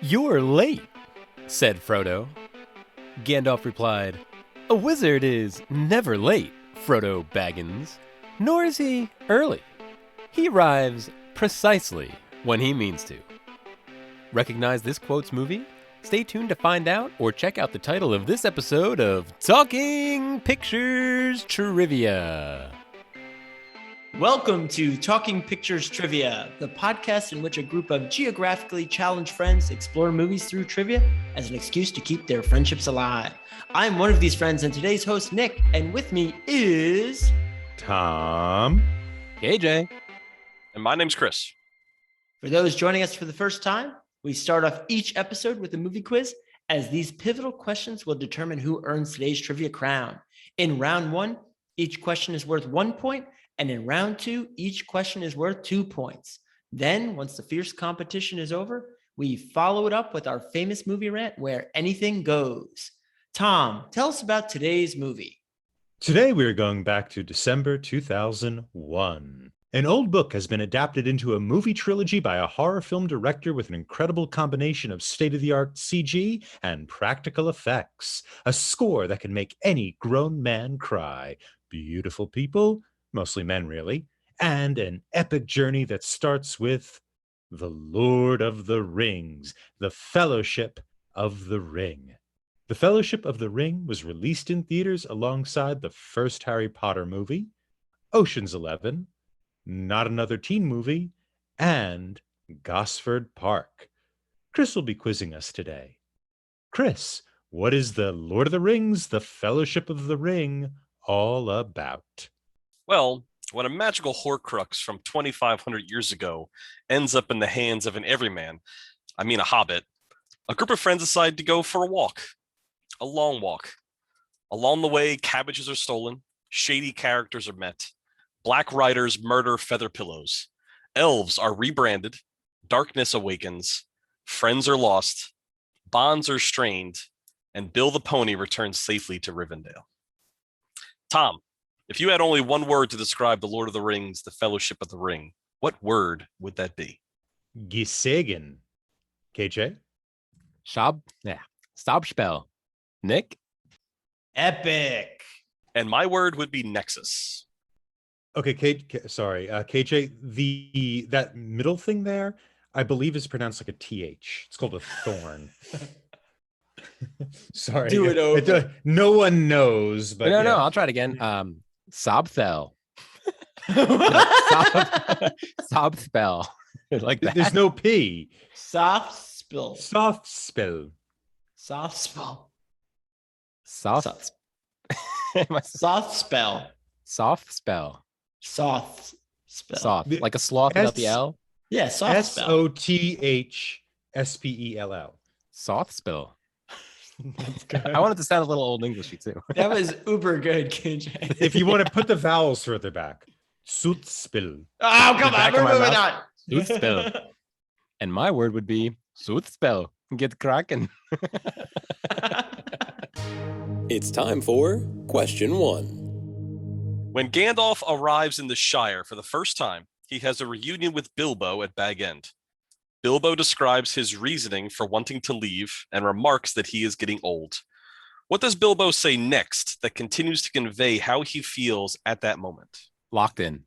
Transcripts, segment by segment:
"You're late," said Frodo. Gandalf replied, "A wizard is never late, Frodo Baggins, nor is he early. He arrives precisely when he means to." Recognize this quote's movie? Stay tuned to find out, or check out the title of this episode of Talking Pictures Trivia. Welcome to Talking Pictures Trivia, the podcast in which a group of geographically challenged friends explore movies through trivia as an excuse to keep their friendships alive. I'm one of these friends and today's host, Nick, and with me is... Tom. KJ. And my name's Chris. For those joining us for the first time, we start off each episode with a movie quiz, as these pivotal questions will determine who earns today's trivia crown. In round one, each question is worth 1 point, and in round two, each question is worth 2 points. Then, once the fierce competition is over, we follow it up with our famous movie rant where anything goes. Tom, tell us about today's movie. Today we are going back to December 2001. An old book has been adapted into a movie trilogy by a horror film director with an incredible combination of state-of-the-art CG and practical effects. A score that can make any grown man cry. Beautiful people, mostly men really, and an epic journey that starts with The Lord of the Rings, The Fellowship of the Ring. The Fellowship of the Ring was released in theaters alongside the first Harry Potter movie, Ocean's 11, Not Another Teen Movie, and Gosford Park. Chris will be quizzing us today. Chris, what is The Lord of the Rings, The Fellowship of the Ring all about? Well, when a magical Horcrux from 2,500 years ago ends up in the hands of an everyman, a hobbit, a group of friends decide to go for a walk, a long walk. Along the way, cabbages are stolen, shady characters are met, black riders murder feather pillows, elves are rebranded, darkness awakens, friends are lost, bonds are strained, and Bill the Pony returns safely to Rivendell. Tom, if you had only one word to describe The Lord of the Rings, The Fellowship of the Ring, what word would that be? Gisegen. KJ? Stabspell. Nick? Epic. And my word would be Nexus. Okay, KJ, that middle thing there, I believe is pronounced like a TH. It's called a thorn. Sorry. Do it over. No one knows, but No, I'll try it again. Sobthel. Sobspell. Like that. There's no P. Soft spill. Soft spell. Soft spell. Soft. Soft spell. Soft spell. Soft spell. Soft. Like a sloth without the L. Yeah, soft spell. SOTHSPELL. Soft spell. That's good. I wanted to sound a little old Englishy too. That was uber good, KJ. If you want to put the vowels further back, Soothspill. Oh, come on, Back we're of my moving mouth. on. Soothspill. And my word would be soothspell. Get cracking. It's time for question 1. When Gandalf arrives in the Shire for the first time, he has a reunion with Bilbo at Bag End. Bilbo describes his reasoning for wanting to leave and remarks that he is getting old. What does Bilbo say next that continues to convey how he feels at that moment? Locked in.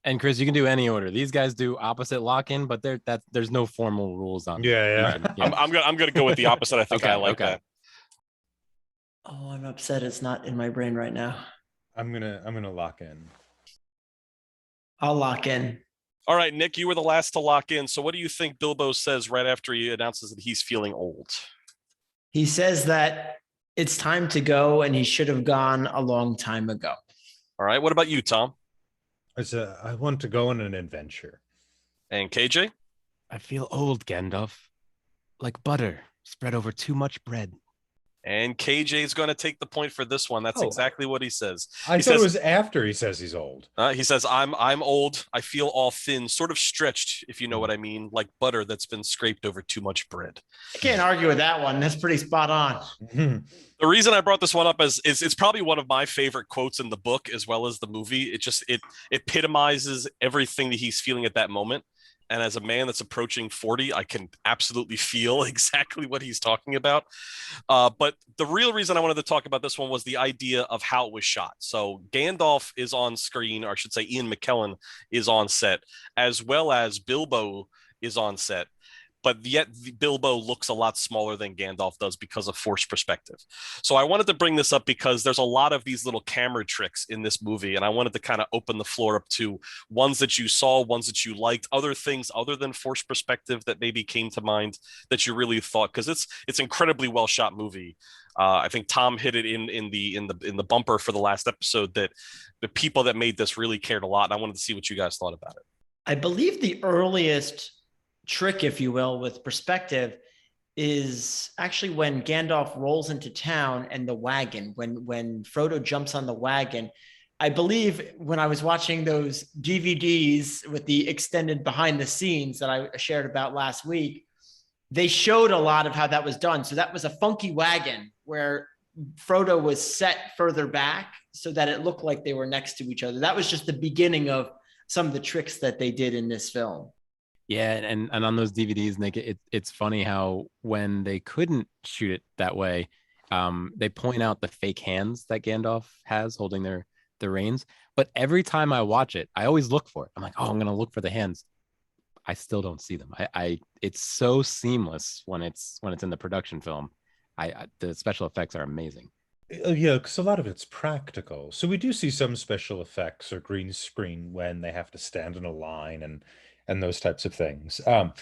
And Chris, you can do any order. These guys do opposite lock in, but there's no formal rules on. Yeah. I'm gonna go with the opposite. I think I like that. Oh, I'm upset it's not in my brain right now. I'm gonna lock in. I'll lock in. All right, Nick, you were the last to lock in. So what do you think Bilbo says right after he announces that he's feeling old? He says that it's time to go and he should have gone a long time ago. All right, what about you, Tom? I want to go on an adventure. And KJ? I feel old, Gandalf. Like butter spread over too much bread. And KJ is going to take the point for this one. That's exactly what he says. I thought it was after he says he's old. He says, I'm old. I feel all thin, sort of stretched, if you know what I mean, like butter that's been scraped over too much bread. I can't argue with that one. That's pretty spot on. The reason I brought this one up is it's probably one of my favorite quotes in the book as well as the movie. It epitomizes everything that he's feeling at that moment. And as a man that's approaching 40, I can absolutely feel exactly what he's talking about. But the real reason I wanted to talk about this one was the idea of how it was shot. So Gandalf is on screen, or I should say Ian McKellen is on set, as well as Bilbo is on set. But yet Bilbo looks a lot smaller than Gandalf does because of forced perspective. So I wanted to bring this up because there's a lot of these little camera tricks in this movie, and I wanted to kind of open the floor up to ones that you saw, ones that you liked, other things other than forced perspective that maybe came to mind that you really thought, because it's incredibly well shot movie. I think Tom hit it in the bumper for the last episode that the people that made this really cared a lot, and I wanted to see what you guys thought about it. I believe the earliest trick, if you will, with perspective is actually when Gandalf rolls into town and the wagon, when Frodo jumps on the wagon. I believe when I was watching those DVDs with the extended behind the scenes that I shared about last week, they showed a lot of how that was done. So that was a funky wagon where Frodo was set further back so that it looked like they were next to each other. That was just the beginning of some of the tricks that they did in this film. Yeah, and on those DVDs, Nick, it's funny how when they couldn't shoot it that way, they point out the fake hands that Gandalf has holding the reins. But every time I watch it, I always look for it. I'm like, oh, I'm gonna look for the hands. I still don't see them. It's so seamless when it's in the production film. The special effects are amazing. Yeah, because a lot of it's practical. So we do see some special effects or green screen when they have to stand in a line and those types of things. But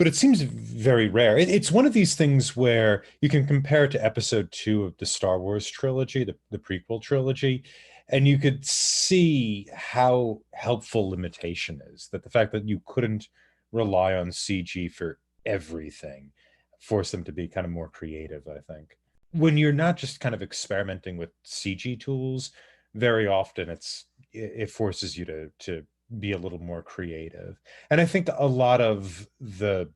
it seems very rare. It's one of these things where you can compare it to episode 2 of the Star Wars trilogy, the prequel trilogy, and you could see how helpful limitation is. That the fact that you couldn't rely on CG for everything forced them to be kind of more creative, I think. When you're not just kind of experimenting with CG tools, very often it forces you to be a little more creative. And I think a lot of the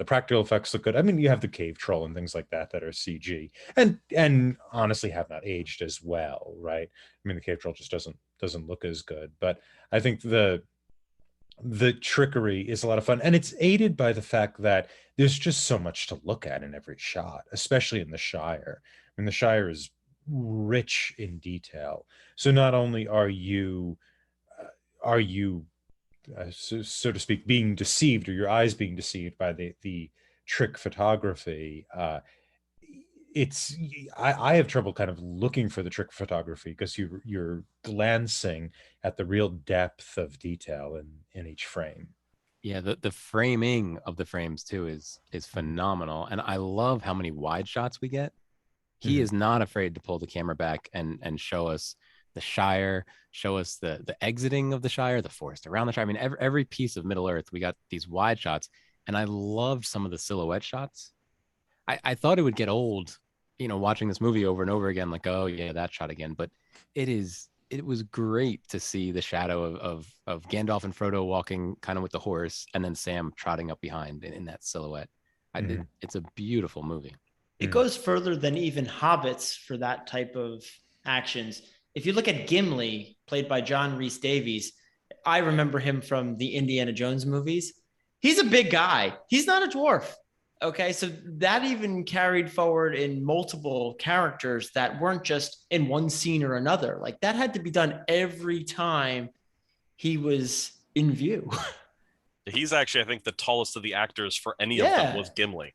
practical effects look good. I mean, you have the cave troll and things like that are CG and honestly have not aged as well, right? I mean, the cave troll just doesn't look as good. But I think the trickery is a lot of fun, and it's aided by the fact that there's just so much to look at in every shot, especially in the Shire. I mean, the Shire is rich in detail. So not only are you so to speak being deceived, or your eyes being deceived by the trick photography, I have trouble kind of looking for the trick photography because you're glancing at the real depth of detail in each frame. Yeah, the framing of the frames too is phenomenal, and I love how many wide shots we get. He is not afraid to pull the camera back and show us the Shire, show us the exiting of the Shire, the forest around the Shire. I mean, every piece of Middle Earth, we got these wide shots, and I loved some of the silhouette shots. I thought it would get old, watching this movie over and over again, like, oh yeah, that shot again. But it was great to see the shadow of Gandalf and Frodo walking kind of with the horse, and then Sam trotting up behind in that silhouette. It's a beautiful movie. It goes further than even Hobbits for that type of actions. If you look at Gimli, played by John Rhys Davies, I remember him from the Indiana Jones movies. He's a big guy. He's not a dwarf. Okay, so that even carried forward in multiple characters that weren't just in one scene or another. Like that had to be done every time he was in view. He's actually, I think, the tallest of the actors for any of them was Gimli.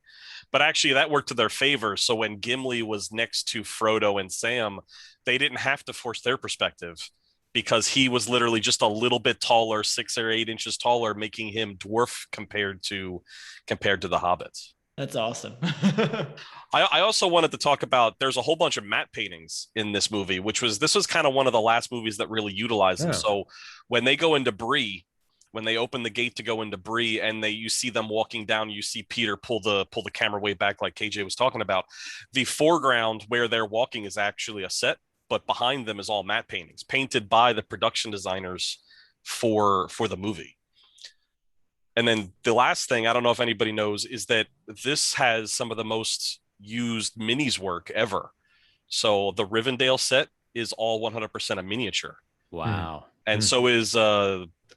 But actually, that worked to their favor. So when Gimli was next to Frodo and Sam, they didn't have to force their perspective because he was literally just a little bit taller, 6 or 8 inches taller, making him dwarf compared to the Hobbits. That's awesome. I also wanted to talk about, there's a whole bunch of matte paintings in this movie, this was kind of one of the last movies that really utilized them. So when they go into Bree, when they open the gate to go into Bree and you see them walking down, you see Peter pull the camera way back like KJ was talking about. The foreground where they're walking is actually a set, but behind them is all matte paintings painted by the production designers for the movie. And then the last thing, I don't know if anybody knows, is that this has some of the most used minis work ever. So the Rivendell set is all 100% a miniature. Wow. And so is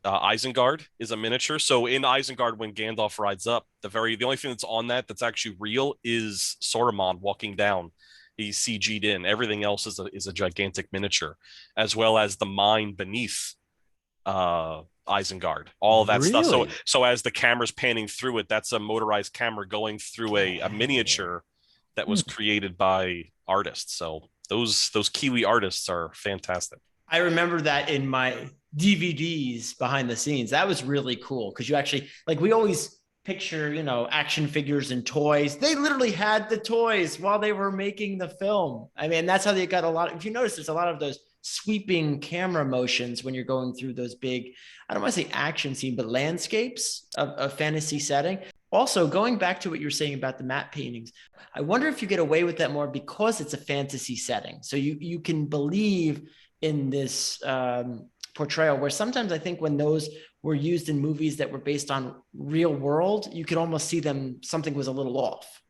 Isengard is a miniature. So in Isengard, when Gandalf rides up, the only thing that's on that's actually real is Saruman walking down. He's CG'd in. Everything else is a gigantic miniature, as well as the mine beneath Isengard. All that stuff. So as the camera's panning through it, that's a motorized camera going through a miniature that was created by artists. So those Kiwi artists are fantastic. I remember that in my DVDs behind the scenes. That was really cool because you actually, like, we always picture, action figures and toys. They literally had the toys while they were making the film. I mean, that's how they got a lot. If you notice, there's a lot of those sweeping camera motions when you're going through those big, I don't want to say action scene, but landscapes of fantasy setting. Also, going back to what you're saying about the matte paintings, I wonder if you get away with that more because it's a fantasy setting. So you can believe in this portrayal, where sometimes I think when those were used in movies that were based on real world, you could almost see something was a little off.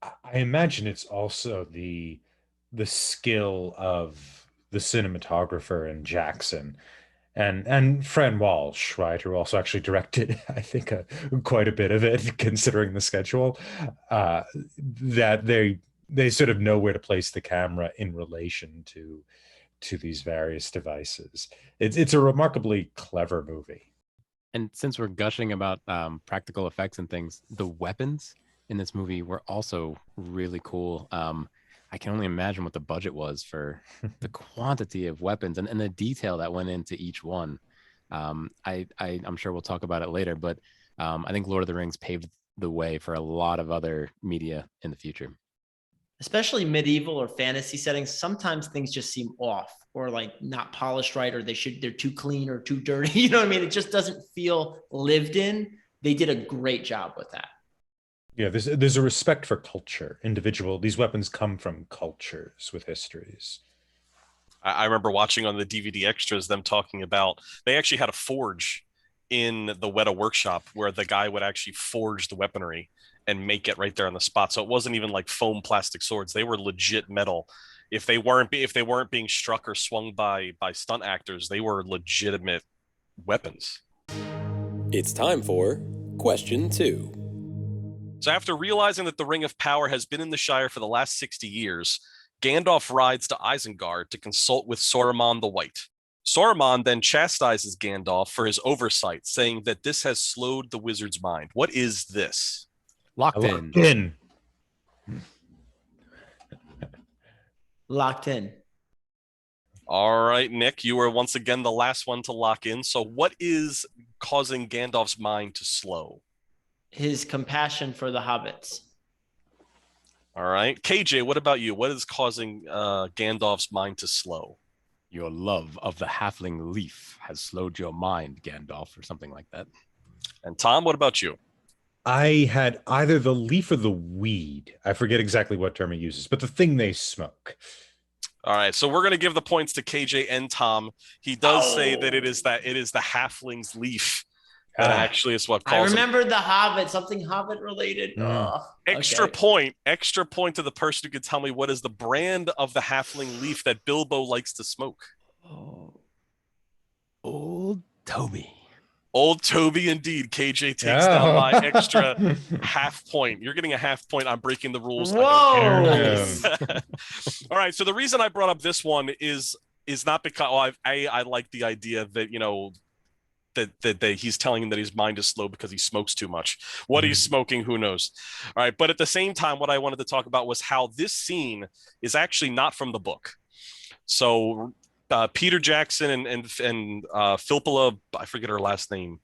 I imagine it's also the skill of the cinematographer in Jackson and Fran Walsh, right, who also actually directed, I think, quite a bit of it, considering the schedule, that they sort of know where to place the camera in relation to these various devices. It's a remarkably clever movie. And since we're gushing about practical effects and things, the weapons in this movie were also really cool. I can only imagine what the budget was for the quantity of weapons and the detail that went into each one. I'm sure we'll talk about it later, but I think Lord of the Rings paved the way for a lot of other media in the future. Especially medieval or fantasy settings, sometimes things just seem off or like not polished right, or they're too clean or too dirty. You know what I mean? It just doesn't feel lived in. They did a great job with that. Yeah, there's a respect for culture. These weapons come from cultures with histories. I remember watching on the DVD extras them talking about they actually had a forge in the Weta workshop where the guy would actually forge the weaponry and make it right there on the spot. So it wasn't even like foam plastic swords. They were legit metal. If they weren't being struck or swung by stunt actors, they were legitimate weapons. It's time for question 2. So after realizing that the Ring of Power has been in the Shire for the last 60 years, Gandalf rides to Isengard to consult with Saruman the White. Saruman then chastises Gandalf for his oversight, saying that this has slowed the wizard's mind. What is this? Locked in. Locked in. All right, Nick, you were once again the last one to lock in. So what is causing Gandalf's mind to slow? His compassion for the hobbits. All right. KJ, what about you? What is causing Gandalf's mind to slow? Your love of the halfling leaf has slowed your mind, Gandalf, or something like that. And Tom, what about you? I had either the leaf or the weed. I forget exactly what term it uses, but the thing they smoke. All right, so we're going to give the points to KJ and Tom. He does say that it is the halfling's leaf that actually is what caused. I remember the Hobbit, something Hobbit related. Extra point to the person who can tell me what is the brand of the halfling leaf that Bilbo likes to smoke. Old Toby. Old Toby, indeed. KJ takes down my extra half point. You're getting a half point. I'm breaking the rules. Whoa! All right. So the reason I brought up this one is not because I like the idea that that he's telling him that his mind is slow because he smokes too much. What he's smoking, who knows? All right. But at the same time, what I wanted to talk about was how this scene is actually not from the book. So Peter Jackson and Philippa, I forget her last name.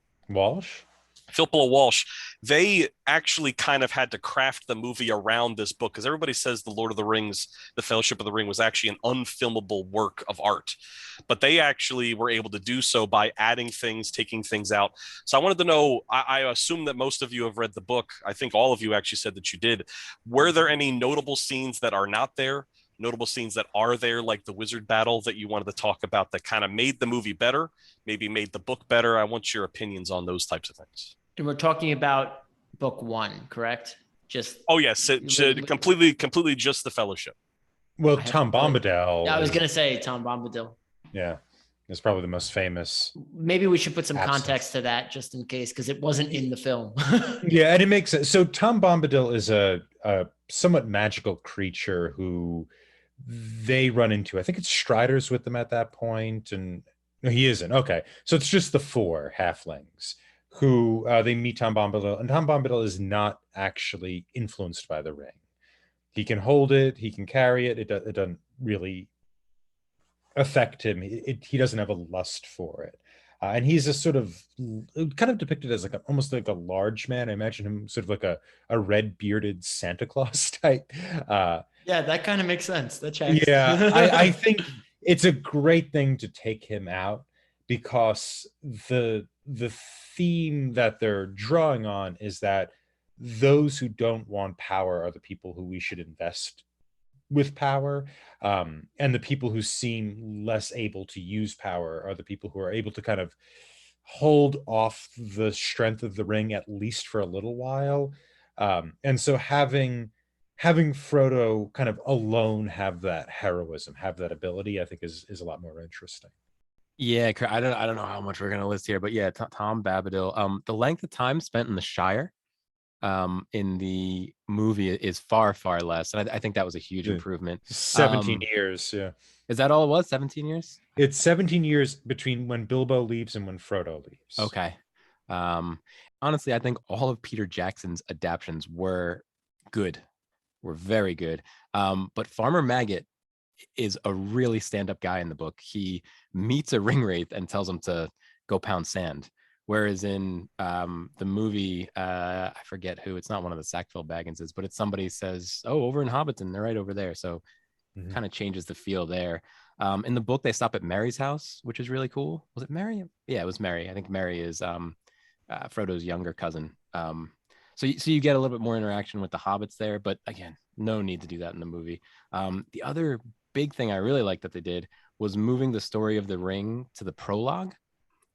Philippa Walsh, they actually kind of had to craft the movie around this book because everybody says The Lord of the Rings, The Fellowship of the Ring was actually an unfilmable work of art. But they actually were able to do so by adding things, taking things out. So I wanted to know, I assume that most of you have read the book. I think all of you actually said that you did. Were there any notable scenes that are not there? Notable scenes that are there, like the wizard battle that you wanted to talk about that kind of made the movie better, maybe made the book better? I want your opinions on those types of things. And we're talking about book 1, correct? Yes, completely just the Fellowship. Well, Tom Bombadil. I was gonna say Tom Bombadil. Yeah. is probably the most famous. Maybe we should put some Absence. context to that just in case, because it wasn't in the film. Yeah, and it makes sense. So Tom Bombadil is a somewhat magical creature who they run into. I think it's Strider's with them at that point, and no, he isn't. Okay, so it's just the four halflings who they meet Tom Bombadil, and Tom Bombadil is not actually influenced by the ring. He can hold it, he can carry it. It doesn't really affect him. He doesn't have a lust for it. And he's a sort of kind of depicted as like almost like a large man. I imagine him sort of like a red bearded Santa Claus type. Yeah, that kind of makes sense. That checks. Yeah, I think it's a great thing to take him out because the theme that they're drawing on is that those who don't want power are the people who we should invest with power, and the people who seem less able to use power are the people who are able to kind of hold off the strength of the ring at least for a little while. And so having Frodo kind of alone have that heroism, have that ability, I think is a lot more interesting. Yeah, I don't know how much we're gonna list here, but yeah, Tom Bombadil. The length of time spent in the Shire, in the movie is far less, and I think that was a huge improvement. 17 years, yeah. Is that all it was? 17 years? It's 17 years between when Bilbo leaves and when Frodo leaves. Okay. Honestly, I think all of Peter Jackson's adaptions were good, were very good. But Farmer Maggot is a really stand-up guy in the book. He meets a ring wraith and tells him to go pound sand. Whereas in the movie, I forget who, it's not one of the Sackville Bagginses, but it's somebody says, oh, over in Hobbiton, they're right over there. So kind of changes the feel there. In the book, they stop at Merry's house, which is really cool. Was it Merry? Yeah, it was Merry. I think Merry is Frodo's younger cousin. So you get a little bit more interaction with the hobbits there, but again, no need to do that in the movie. The other big thing I really liked that they did was moving the story of the ring to the prologue.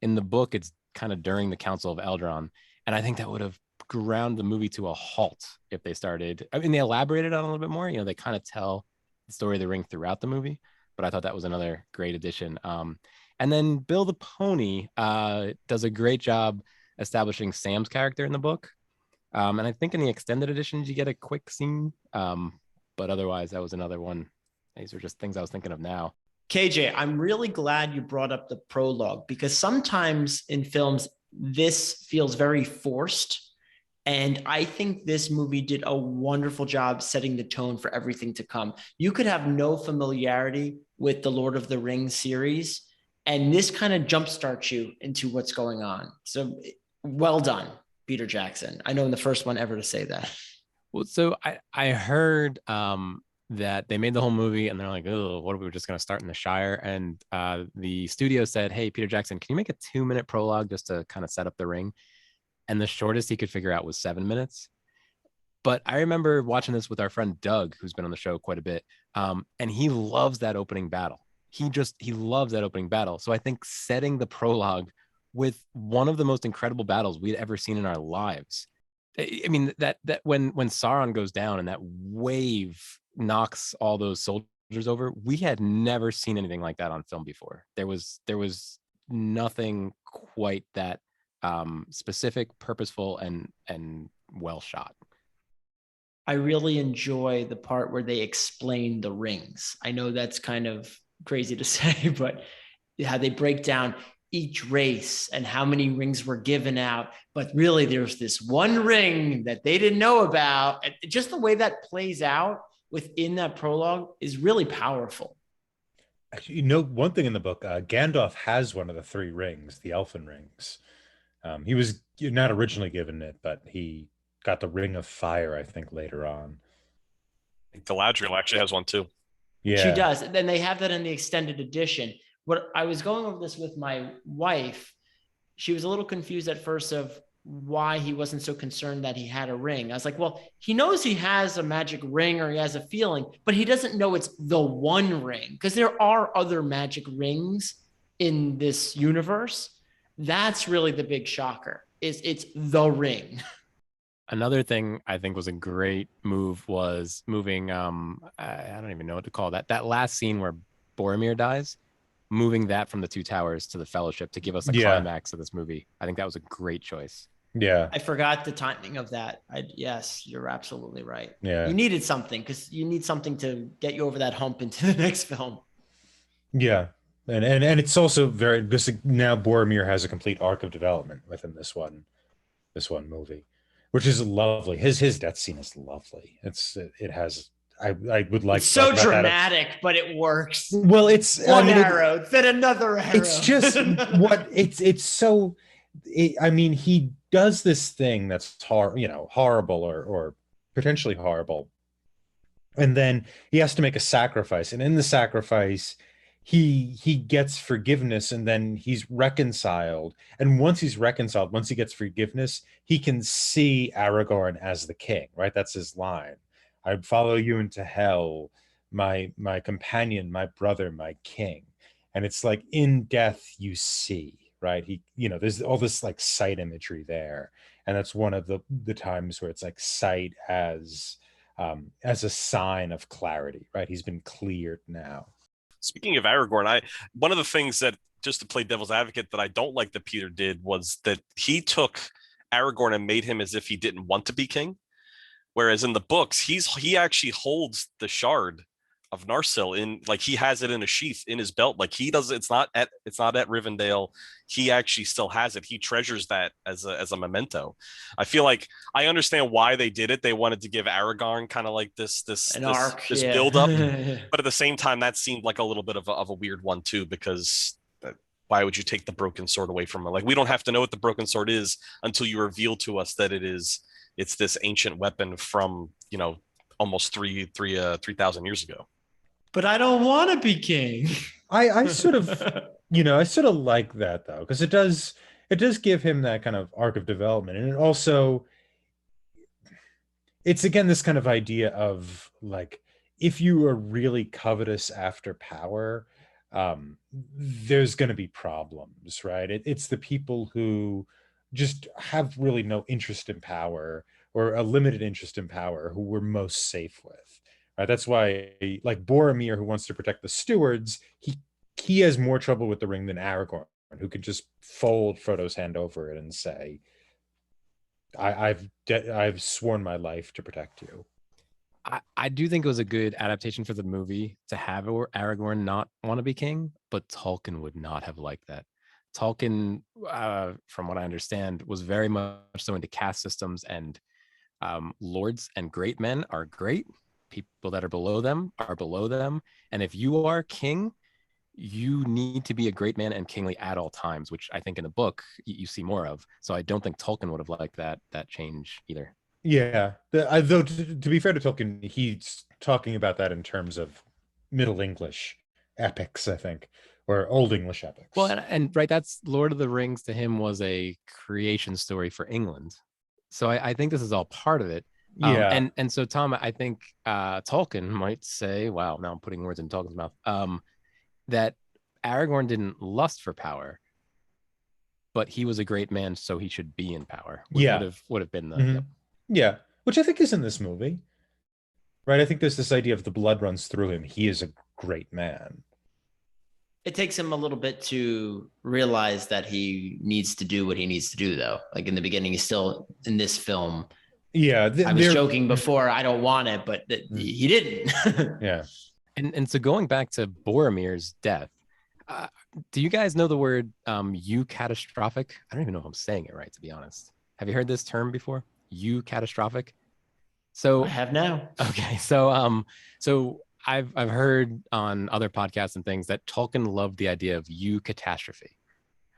In the book, it's kind of during the Council of Elrond, and I think that would have ground the movie to a halt if they started. I mean, they elaborated on it a little bit more. You know, they kind of tell the story of the ring throughout the movie, but I thought that was another great addition. And then Bill the Pony does a great job establishing Sam's character in the book. And I think in the extended editions, you get a quick scene. But otherwise, that was another one. These are just things I was thinking of now. KJ, I'm really glad you brought up the prologue, because sometimes in films, this feels very forced. And I think this movie did a wonderful job setting the tone for everything to come. You could have no familiarity with the Lord of the Rings series, and this kind of jumpstarts you into what's going on. So well done, Peter Jackson. I know I'm the first one ever to say that. Well, so I heard that they made the whole movie and they're like, oh, what are we just going to start in the Shire? And the studio said, hey, Peter Jackson, can you make a 2-minute prologue just to kind of set up the ring? And the shortest he could figure out was 7 minutes. But I remember watching this with our friend Doug, who's been on the show quite a bit. And he loves that opening battle. He loves that opening battle. So I think setting the prologue with one of the most incredible battles we'd ever seen in our lives. I mean, that when Sauron goes down and that wave knocks all those soldiers over, we had never seen anything like that on film before. There was nothing quite that specific, purposeful, and well shot. I really enjoy the part where they explain the rings. I know that's kind of crazy to say, but how they break down each race and how many rings were given out, but really there's this one ring that they didn't know about. And just the way that plays out within that prologue is really powerful. You know, one thing in the book, Gandalf has one of the 3 rings, the elfin rings. He was not originally given it, but he got the Ring of Fire, I think, later on. I think Galadriel actually has one too. Yeah, she does. Then they have that in the extended edition. What I was going over this with my wife, she was a little confused at first of why he wasn't so concerned that he had a ring. I was like, well, he knows he has a magic ring or he has a feeling, but he doesn't know it's the one ring, because there are other magic rings in this universe. That's really the big shocker, is it's the ring. Another thing I think was a great move was moving, I don't even know what to call that last scene where Boromir dies. moving that from the Two Towers to the Fellowship to give us a Yeah. climax of this movie. I think that was a great choice. Yeah. I forgot the timing of that. Yes, you're absolutely right. Yeah. You needed something because you need something to get you over that hump into the next film. Yeah. And it's also very, because now Boromir has a complete arc of development within this one movie, which is lovely. His death scene is lovely. It has, I would like It's to talk so about that. dramatic, but it works. Well, it's One arrow, then another arrow. it's just it's so I mean, he does this thing that's horrible or potentially horrible, and then he has to make a sacrifice, and in the sacrifice he gets forgiveness, and then he's reconciled, and once he's reconciled, once he gets forgiveness, he can see Aragorn as the king, right? That's his line. I'd follow you into hell, my companion, my brother, my king. And it's like, in death you see, right? There's all this like sight imagery there, and that's one of the times where it's like sight as a sign of clarity, right? He's been cleared now. Speaking of Aragorn, one of the things that, just to play devil's advocate, that I don't like that Peter did was that he took Aragorn and made him as if he didn't want to be king. Whereas in the books, he actually holds the shard of Narsil in, like, he has it in a sheath in his belt. Like, he does, it's not at Rivendell. He actually still has it. He treasures that as a memento. I feel like I understand why they did it. They wanted to give Aragorn kind of like this arc, yeah. build up, but at the same time, that seemed like a little bit of a weird one too, because why would you take the broken sword away from him? Like, we don't have to know what the broken sword is until you reveal to us that it's this ancient weapon from, almost 3,000 years ago. But I don't want to be king. I sort of I sort of like that, though, because it does give him that kind of arc of development, and it's again this kind of idea of, like, if you are really covetous after power, there's going to be problems, right? It's the people who just have really no interest in power, or a limited interest in power, who we're most safe with. Right? That's why, like, Boromir, who wants to protect the stewards, he has more trouble with the ring than Aragorn, who could just fold Frodo's hand over it and say, I've sworn my life to protect you. I do think it was a good adaptation for the movie to have Aragorn not want to be king, but Tolkien would not have liked that. Tolkien, from what I understand, was very much so into caste systems, and lords and great men are great. People that are below them are below them. And if you are king, you need to be a great man and kingly at all times, which I think in the book you see more of. So I don't think Tolkien would have liked that change either. Yeah. Though, to be fair to Tolkien, he's talking about that in terms of Middle English epics, I think, or Old English epics. Well, and right, that's Lord of the Rings to him was a creation story for England. So I think this is all part of it. Yeah. And so, Tom, I think Tolkien might say, wow, now I'm putting words in Tolkien's mouth, that Aragorn didn't lust for power, but he was a great man, so he should be in power. Would have been the... Mm-hmm. Yep. Yeah, which I think is in this movie, right? I think there's this idea of the blood runs through him. He is a great man. It takes him a little bit to realize that he needs to do what he needs to do, though. Like, in the beginning, he's still in this film. Yeah, I was joking before, I don't want it, but he didn't. Yeah. And so going back to Boromir's death, do you guys know the word eucatastrophic? I don't even know if I'm saying it right, to be honest. Have you heard this term before? Eucatastrophic? So I have now. Okay, so I've heard on other podcasts and things that Tolkien loved the idea of eucatastrophe.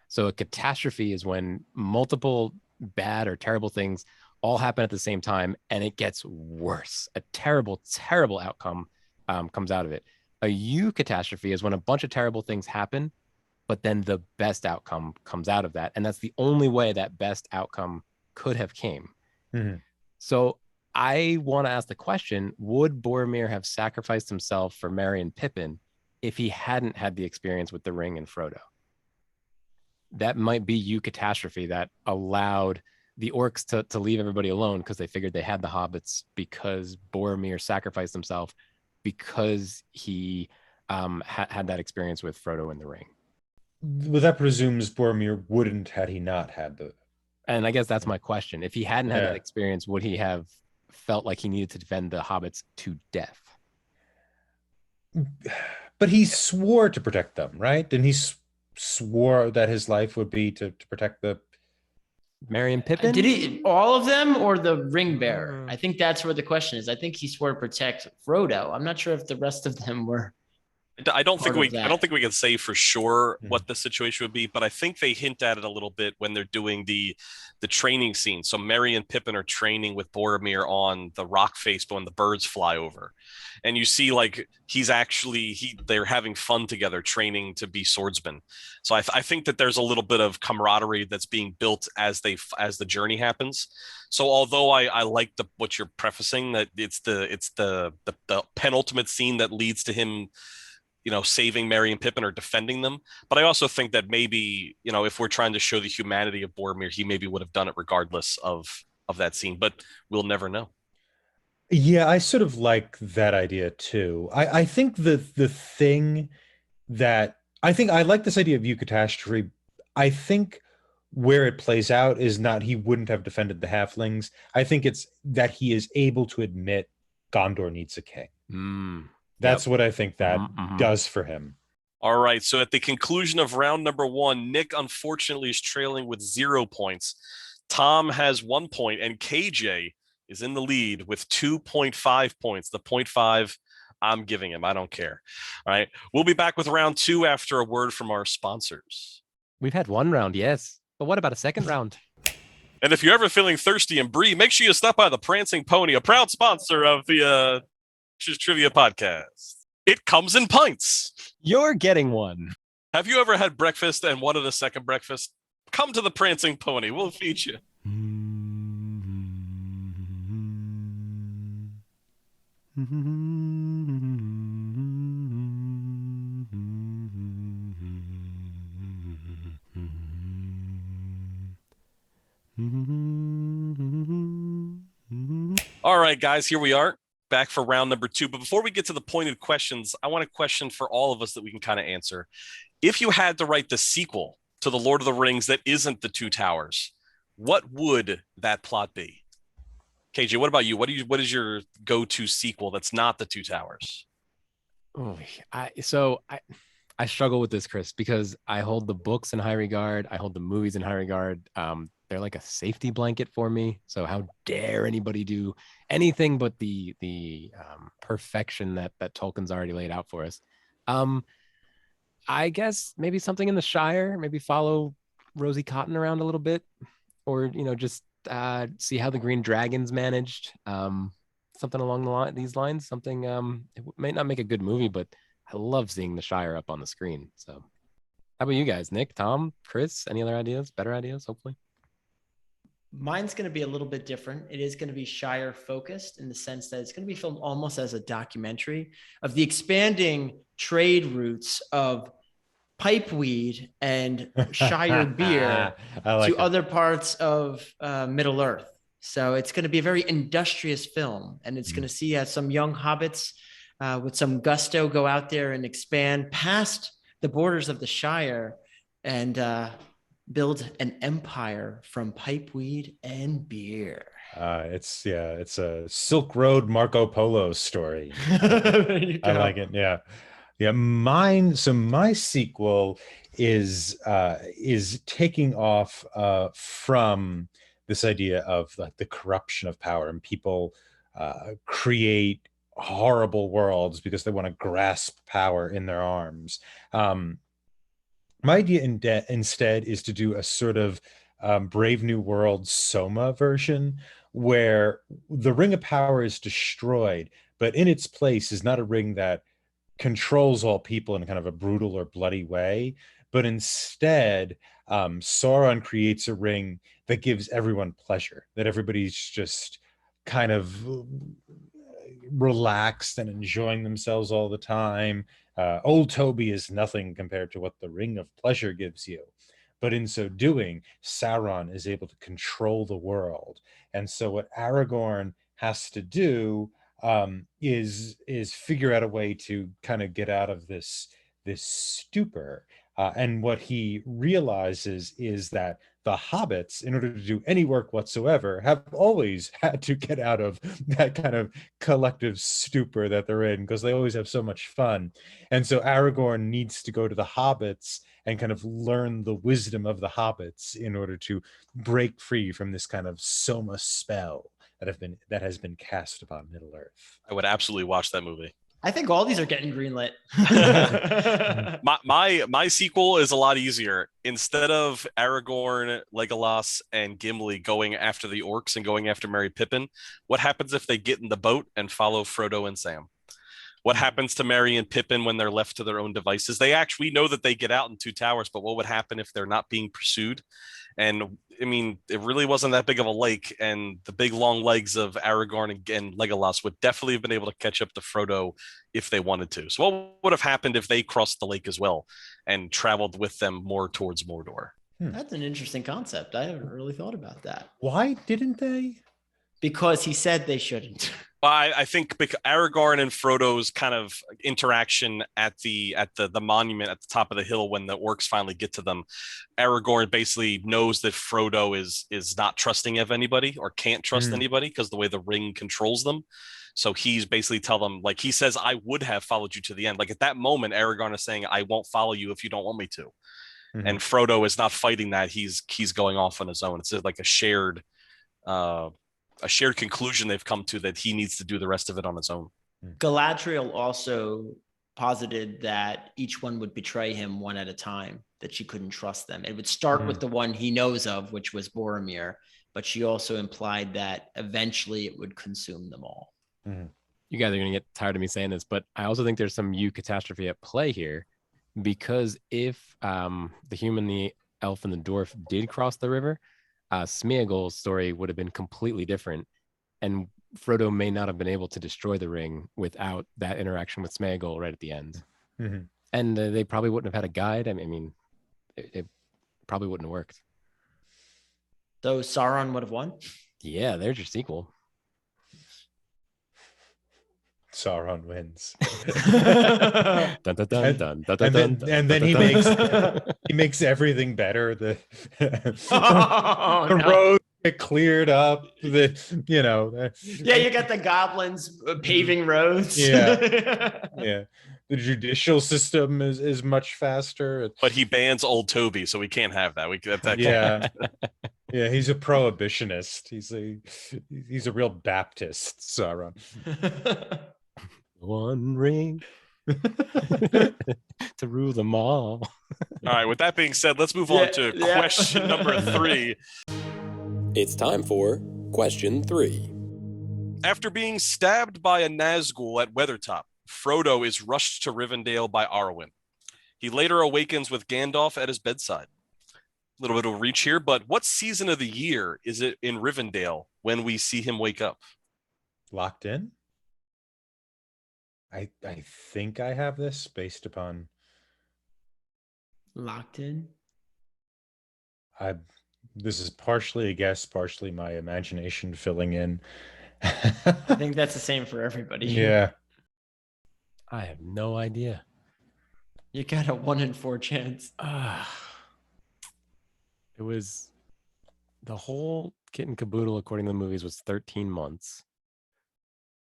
So a catastrophe is when multiple bad or terrible things all happen at the same time, and it gets worse. A terrible, terrible outcome comes out of it. A eucatastrophe is when a bunch of terrible things happen, but then the best outcome comes out of that, and that's the only way that best outcome could have came. Mm-hmm. So I want to ask the question, would Boromir have sacrificed himself for Merry and Pippin if he hadn't had the experience with the ring and Frodo? That might be eucatastrophe that allowed the orcs to leave everybody alone because they figured they had the hobbits, because Boromir sacrificed himself because he had that experience with Frodo in the ring. Well, that presumes Boromir wouldn't had he not had the. And I guess that's my question. If he hadn't had Yeah. that experience, would he have felt like he needed to defend the hobbits to death? But he swore to protect them, right? And he swore that his life would be to protect the. Merry and Pippin? Did he all of them or the ring bearer? I think that's where the question is. I think he swore to protect Frodo. I'm not sure if the rest of them were. I don't think part of I that. don't think we can say for sure Mhm. what the situation would be, but I think they hint at it a little bit when they're doing the training scene. So Merry and Pippin are training with Boromir on the rock face when the birds fly over, and you see like they're having fun together training to be swordsmen. So I think that there's a little bit of camaraderie that's being built as the journey happens. So although I like what you're prefacing, that it's the penultimate scene that leads to him, saving Merry and Pippin or defending them. But I also think that maybe, if we're trying to show the humanity of Boromir, he maybe would have done it regardless of that scene, but we'll never know. Yeah, I sort of like that idea too. I think the thing that I like this idea of eucatastrophe. I think where it plays out is not he wouldn't have defended the halflings. I think it's that he is able to admit Gondor needs a king. That's what I think that does for him. All right. So at the conclusion of round number 1, Nick unfortunately is trailing with 0 points. Tom has 1 point, and KJ is in the lead with 2.5 points. The 0.5 I'm giving him. I don't care. All right. We'll be back with round 2 after a word from our sponsors. We've had one round, yes. But what about a second round? And if you're ever feeling thirsty and Bree, make sure you stop by the Prancing Pony, a proud sponsor of the Trivia Podcast. It comes in pints. You're getting one. Have you ever had breakfast and wanted a second breakfast? Come to the Prancing Pony. We'll feed you. All right, guys, here we are back for round number 2. But before we get to the pointed questions, I want a question for all of us that we can kind of answer. If you had to write the sequel to The Lord of the Rings that isn't The Two Towers, what would that plot be? KJ, what about you? What is your go-to sequel that's not The Two Towers? Oh, I struggle with this, Chris, because I hold the books in high regard. I hold the movies in high regard. They're like a safety blanket for me. So how dare anybody do anything but the perfection that Tolkien's already laid out for us. I guess maybe something in the Shire, maybe follow Rosie Cotton around a little bit, or just see how the Green Dragons managed. Something along these lines. Something it may not make a good movie, but I love seeing the Shire up on the screen. So how about you guys, Nick, Tom, Chris? Any other ideas? Better ideas, hopefully. Mine's going to be a little bit different. It is going to be Shire focused in the sense that it's going to be filmed almost as a documentary of the expanding trade routes of pipeweed and Shire beer to other parts of Middle Earth. So it's going to be a very industrious film, and it's going to see some young hobbits with some gusto go out there and expand past the borders of the Shire and build an empire from pipeweed and beer. It's a Silk Road Marco Polo story. I like it. Yeah. My sequel is taking off from this idea of like the corruption of power, and people create horrible worlds because they want to grasp power in their arms. My idea instead is to do a sort of Brave New World Soma version where the Ring of Power is destroyed, but in its place is not a ring that controls all people in kind of a brutal or bloody way, but instead Sauron creates a ring that gives everyone pleasure, that everybody's just kind of relaxed and enjoying themselves all the time. Old Toby is nothing compared to what the Ring of Pleasure gives you. But in so doing, Sauron is able to control the world. And so what Aragorn has to do is figure out a way to kind of get out of this stupor. And what he realizes is that the hobbits, in order to do any work whatsoever, have always had to get out of that kind of collective stupor that they're in, because they always have so much fun. And so Aragorn needs to go to the hobbits and kind of learn the wisdom of the hobbits in order to break free from this kind of soma spell that has been cast upon Middle Earth. I would absolutely watch that movie. I think all these are getting greenlit. My sequel is a lot easier. Instead of Aragorn, Legolas, and Gimli going after the orcs and going after Merry Pippin, what happens if they get in the boat and follow Frodo and Sam? What happens to Merry and Pippin when they're left to their own devices? They actually know that they get out in Two Towers, but what would happen if they're not being pursued? And I mean, it really wasn't that big of a lake, and the big long legs of Aragorn and Legolas would definitely have been able to catch up to Frodo if they wanted to. So what would have happened if they crossed the lake as well and traveled with them more towards Mordor? That's an interesting concept. I haven't really thought about that. Why didn't they? Because he said they shouldn't. I think Aragorn and Frodo's kind of interaction at the monument at the top of the hill when the orcs finally get to them, Aragorn basically knows that Frodo is not trusting of anybody or can't trust anybody because the way the ring controls them. So he's basically tell them, like he says, I would have followed you to the end. Like at that moment, Aragorn is saying, I won't follow you if you don't want me to. And Frodo is not fighting that. He's going off on his own. It's like a shared conclusion they've come to, that he needs to do the rest of it on his own. Galadriel also posited that each one would betray him one at a time, that she couldn't trust them. It would start with the one he knows of, which was Boromir, but she also implied that eventually it would consume them all. You guys are going to get tired of me saying this, but I also think there's some eucatastrophe at play here, because if the human, the elf, and the dwarf did cross the river, Smeagol's story would have been completely different, and Frodo may not have been able to destroy the ring without that interaction with Smeagol right at the end. And they probably wouldn't have had a guide. I mean, it probably wouldn't have worked. So Sauron would have won? Yeah, there's your sequel. Sauron wins. Dun, dun, dun, dun, dun, dun, dun, And then he makes everything better. The roads get cleared up. Yeah, you got the goblins paving roads. Yeah. The judicial system is much faster. But he bans old Toby, so we can't have that. Yeah, he's a prohibitionist. He's a real Baptist, Sauron. One ring to rule them all. All right, with that being said, let's move on to question number 3. It's time for question 3. After being stabbed by a Nazgul at Weathertop, Frodo is rushed to Rivendell by Arwen. He later awakens with Gandalf at his bedside. A little bit of reach here, but what season of the year is it in Rivendell when we see him wake up? Locked in? I think I have this based upon Locked in? This is partially a guess, partially my imagination filling in. I think that's the same for everybody. Yeah. I have no idea. You got a 1 in 4 chance. It was the whole kit and caboodle, according to the movies, was 13 months.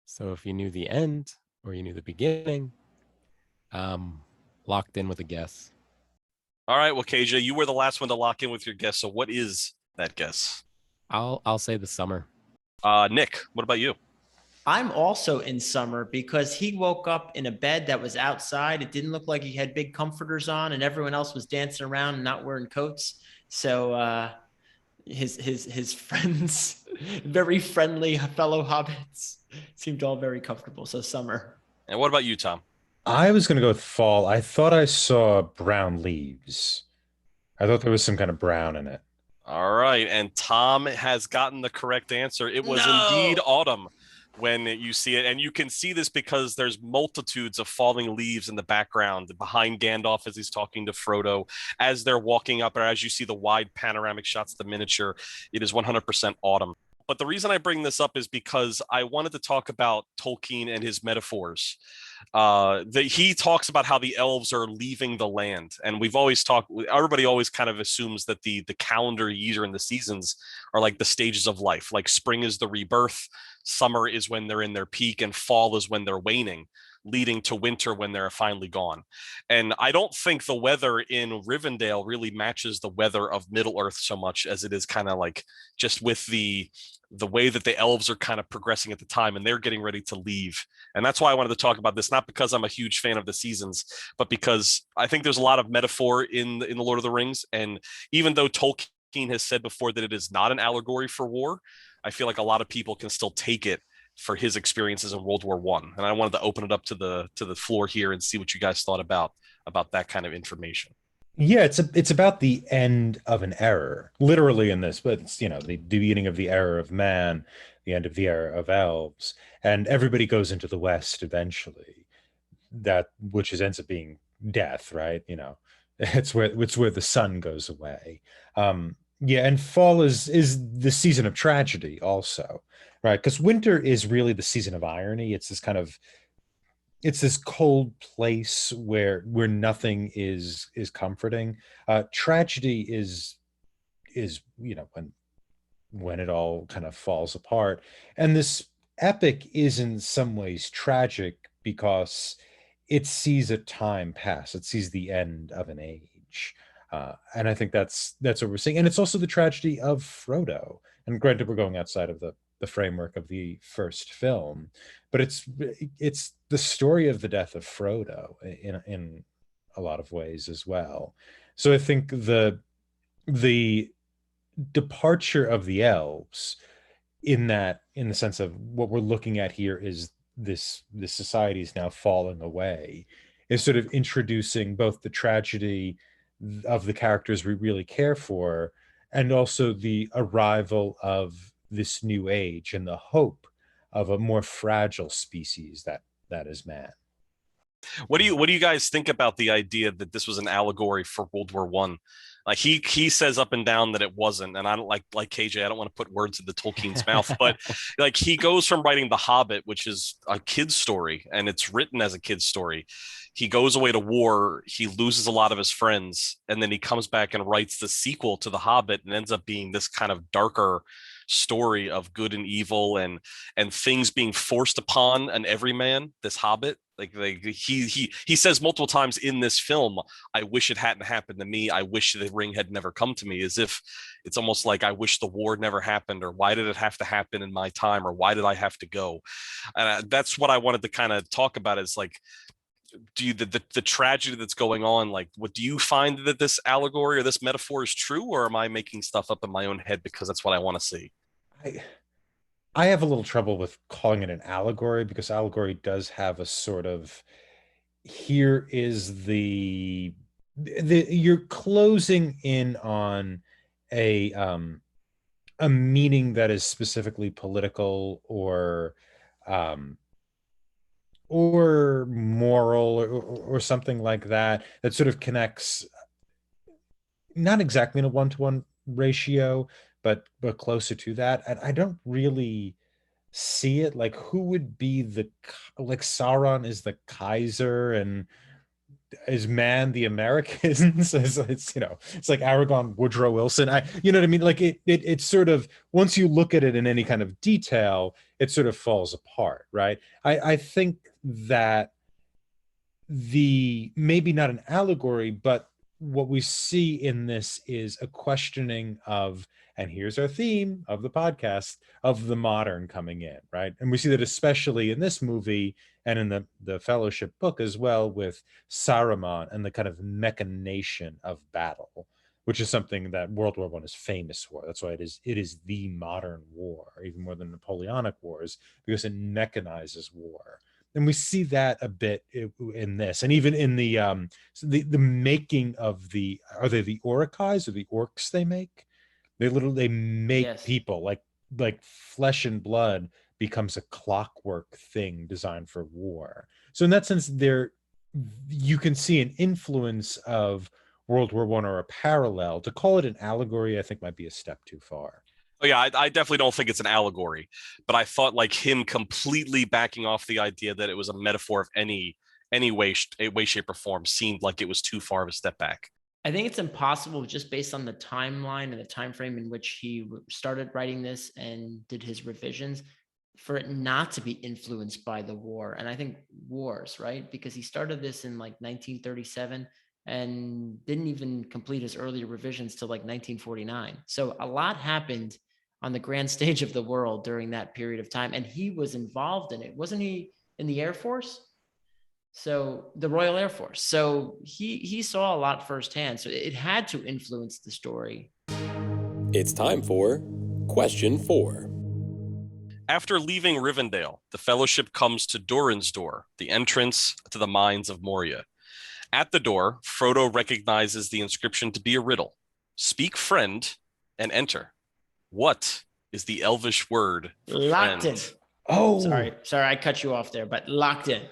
So if you knew the end or you knew the beginning, locked in with a guess. All right, well, KJ, you were the last one to lock in with your guess. So what is that guess? I'll say the summer. Nick, what about you? I'm also in summer because he woke up in a bed that was outside. It didn't look like he had big comforters on, and everyone else was dancing around and not wearing coats. So his friends, very friendly fellow hobbits, seemed all very comfortable. So summer. And what about you, Tom? I was going to go with fall. I thought I saw brown leaves. I thought there was some kind of brown in it. All right, and Tom has gotten the correct answer. It was indeed autumn when you see it, and you can see this because there's multitudes of falling leaves in the background behind Gandalf as he's talking to Frodo, as they're walking up, or as you see the wide panoramic shots, the miniature. It is 100% autumn. But the reason I bring this up is because I wanted to talk about Tolkien and his metaphors. He talks about how the elves are leaving the land, and we've always talked. Everybody always kind of assumes that the calendar year and the seasons are like the stages of life. Like spring is the rebirth, summer is when they're in their peak, and fall is when they're waning, leading to winter when they're finally gone. And I don't think the weather in Rivendell really matches the weather of Middle Earth so much as it is kind of like just with the way that the elves are kind of progressing at the time, and they're getting ready to leave. And that's why I wanted to talk about this, not because I'm a huge fan of the seasons, but because I think there's a lot of metaphor in the Lord of the Rings. And even though Tolkien has said before that it is not an allegory for war, I feel like a lot of people can still take it for his experiences in World War One. And I wanted to open it up to the floor here and see what you guys thought about that kind of information. Yeah, it's about the end of an era, literally in this, but it's, the beginning of the era of man, the end of the era of elves, and everybody goes into the West eventually. That which ends up being death, right? It's where the sun goes away. Yeah, and fall is the season of tragedy also, right? Because winter is really the season of irony. It's this cold place where nothing is comforting. Tragedy is when it all kind of falls apart. And this epic is in some ways tragic because it sees a time pass. It sees the end of an age. And I think that's what we're seeing. And it's also the tragedy of Frodo. And granted, we're going outside of the framework of the first film, but it's the story of the death of Frodo in a lot of ways as well. So I think the departure of the elves in the sense of what we're looking at here is this society is now falling away, is sort of introducing both the tragedy of the characters we really care for, and also the arrival of this new age and the hope of a more fragile species that is man. What do you guys think about the idea that this was an allegory for World War One? Like he says up and down that it wasn't, and I don't like KJ. I don't want to put words into Tolkien's mouth, but like he goes from writing The Hobbit, which is a kid's story, and it's written as a kid's story. He goes away to war, he loses a lot of his friends, and then he comes back and writes the sequel to The Hobbit, and ends up being this kind of darker story of good and evil and things being forced upon an everyman. This Hobbit, like he says multiple times in this film, I wish it hadn't happened to me. I wish the ring had never come to me, as if it's almost like I wish the war never happened, or why did it have to happen in my time, or why did I have to go? And that's what I wanted to kind of talk about, is like, do you the tragedy that's going on, like, what do you find that this allegory or this metaphor is true, or am I making stuff up in my own head because that's what I want to see? I have a little trouble with calling it an allegory, because allegory does have a sort of, here is the you're closing in on a meaning that is specifically political or moral or something like that sort of connects, not exactly in a one-to-one ratio, but closer to that. And I don't really see it. Like, who would be like Sauron is the Kaiser, and is man the Americans? it's like Aragon Woodrow Wilson. You know what I mean? Like it sort of, once you look at it in any kind of detail, it sort of falls apart, right? I think that maybe not an allegory, but what we see in this is a questioning of, and here's our theme of the podcast, of the modern coming in, right? And we see that especially in this movie and in the Fellowship book as well, with Saruman and the kind of mechanization of battle, which is something that World War I is famous for. That's why it is the modern war, even more than Napoleonic wars, because it mechanizes war. And we see that a bit in this, and even in the making of are they the Orcais or the orcs they make? They make Yes. people like flesh and blood becomes a clockwork thing designed for war. So in that sense, you can see an influence of World War I, or a parallel. To call it an allegory, I think, might be a step too far. Oh yeah, I definitely don't think it's an allegory, but I thought like him completely backing off the idea that it was a metaphor of any way, shape, or form seemed like it was too far of a step back. I think it's impossible just based on the timeline and the time frame in which he started writing this and did his revisions for it not to be influenced by the war. And I think wars, right? Because he started this in like 1937 and didn't even complete his earlier revisions till like 1949. So a lot happened on the grand stage of the world during that period of time. And he was involved in it. Wasn't he in the Air Force? So the Royal Air Force. So he saw a lot firsthand. So it had to influence the story. It's time for question 4. After leaving Rivendell, the Fellowship comes to Durin's Door, the entrance to the mines of Moria. At the door, Frodo recognizes the inscription to be a riddle. Speak friend and enter. What is the Elvish word for Locked friend? in. Oh, Sorry, I cut you off there, but locked in.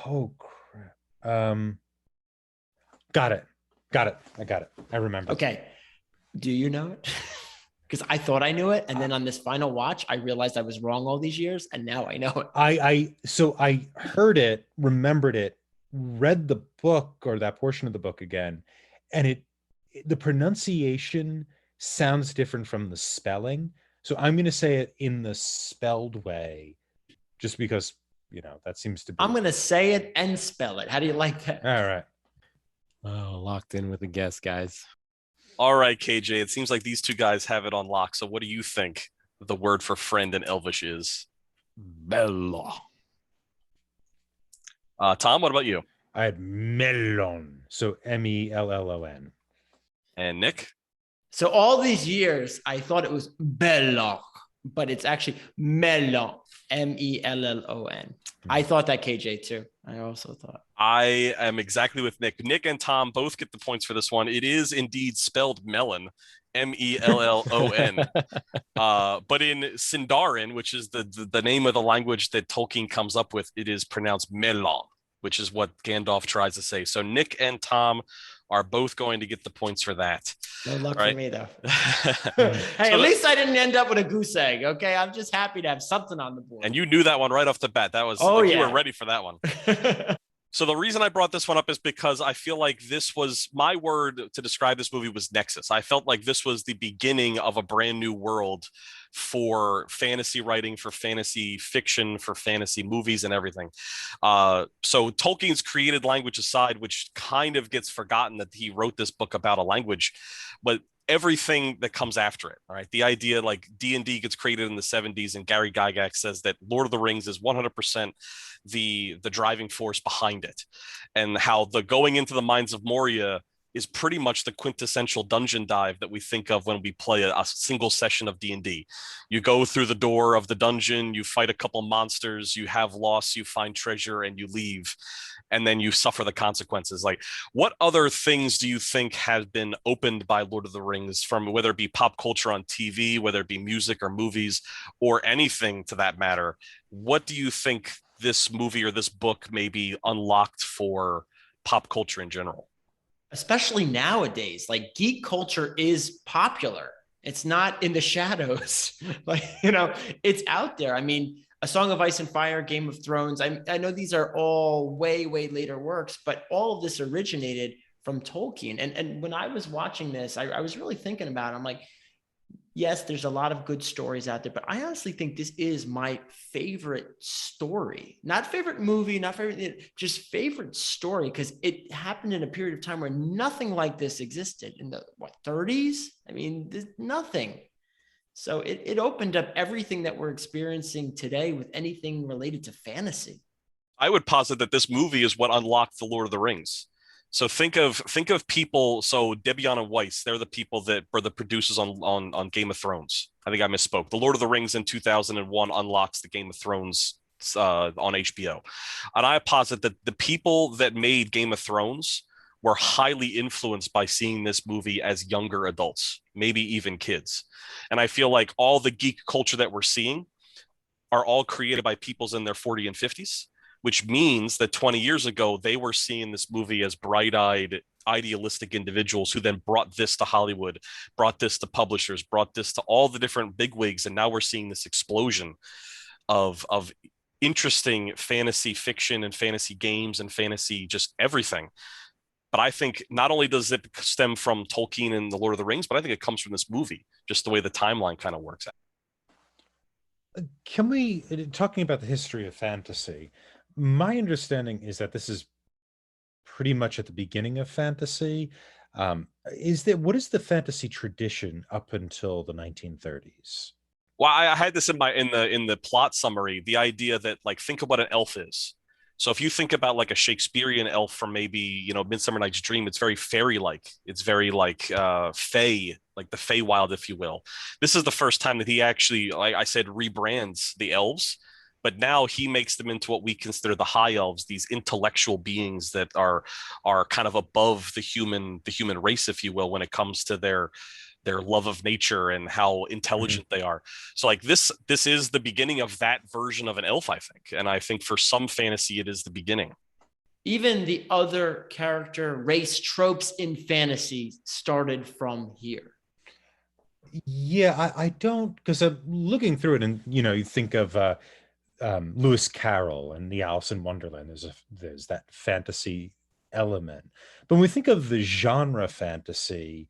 Oh crap. Got it. I got it. I remember. Okay. Do you know it? Because I thought I knew it. And then on this final watch, I realized I was wrong all these years. And now I know it. So I heard it, remembered it, read the book or that portion of the book again, and the pronunciation sounds different from the spelling. So I'm going to say it in the spelled way, just because, that seems to be. I'm going to say it and spell it. How do you like that? All right. Oh, locked in with a guess, guys. All right, KJ, it seems like these two guys have it on lock. So what do you think the word for friend in Elvish is? Bella. Tom, what about you? I had melon. So MELLON. And Nick? So all these years, I thought it was Belloc, but it's actually Melon, MELLON. I thought that, KJ, too. I also thought. I am exactly with Nick. Nick and Tom both get the points for this one. It is indeed spelled melon, MELLON. But in Sindarin, which is the name of the language that Tolkien comes up with, it is pronounced melon, which is what Gandalf tries to say. So Nick and Tom are both going to get the points for that. No luck Right. for me, though. Hey, at least I didn't end up with a goose egg. Okay, I'm just happy to have something on the board. And you knew that one right off the bat. That was you were ready for that one. So the reason I brought this one up is because I feel like this was my word to describe this movie was Nexus. I felt like this was the beginning of a brand new world for fantasy writing, for fantasy fiction, for fantasy movies and everything. So Tolkien's created language aside, which kind of gets forgotten that he wrote this book about a language, but everything that comes after it, right? The idea like D&D gets created in the 70s and Gary Gygax says that Lord of the Rings is 100% the driving force behind it, and how the going into the mines of Moria is pretty much the quintessential dungeon dive that we think of when we play a single session of D&D. You go through the door of the dungeon, you fight a couple monsters, you have loss, you find treasure, and you leave. And then you suffer the consequences. Like, what other things do you think have been opened by Lord of the Rings, from whether it be pop culture on TV, whether it be music or movies, or anything to that matter? What do you think this movie or this book maybe unlocked for pop culture in general? Especially nowadays, like geek culture is popular. It's not in the shadows. Like, it's out there. I mean, A Song of Ice and Fire, Game of Thrones. I know these are all way, way later works, but all of this originated from Tolkien. And when I was watching this, I was really thinking about it. I'm like, yes, there's a lot of good stories out there, but I honestly think this is my favorite story. Not favorite movie, not favorite, just favorite story, because it happened in a period of time where nothing like this existed in the 30s. I mean, there's nothing. So it opened up everything that we're experiencing today with anything related to fantasy. I would posit that this movie is what unlocked the Lord of the Rings. So think of people. So Debian and Weiss, they're the people that were the producers on Game of Thrones. I think I misspoke. The Lord of the Rings in 2001 unlocks the Game of Thrones on HBO. And I posit that the people that made Game of Thrones were highly influenced by seeing this movie as younger adults, maybe even kids. And I feel like all the geek culture that we're seeing are all created by peoples in their 40s and 50s which means that 20 years ago, they were seeing this movie as bright-eyed, idealistic individuals who then brought this to Hollywood, brought this to publishers, brought this to all the different bigwigs. And now we're seeing this explosion of interesting fantasy fiction and fantasy games and fantasy just everything. But I think not only does it stem from Tolkien and the Lord of the Rings, but I think it comes from this movie, just the way the timeline kind of works out. Can we, talking about the history of fantasy, my understanding is that this is pretty much at the beginning of fantasy. What is the fantasy tradition up until the 1930s? Well, I had this in the plot summary, the idea that, like, think of what an elf is. So if you think about like a Shakespearean elf from maybe, Midsummer Night's Dream, it's very fairy-like. It's very like fey, like the Feywild, if you will. This is the first time that he actually, like I said, rebrands the elves, but now he makes them into what we consider the high elves, these intellectual beings that are kind of above the human race, if you will, when it comes to their love of nature and how intelligent they are. So like this is the beginning of that version of an elf, I think. And I think for some fantasy, it is the beginning. Even the other character race tropes in fantasy started from here. Yeah, I don't, because I'm looking through it and, you think of Lewis Carroll and the Alice in Wonderland. There's that fantasy element. But when we think of the genre fantasy,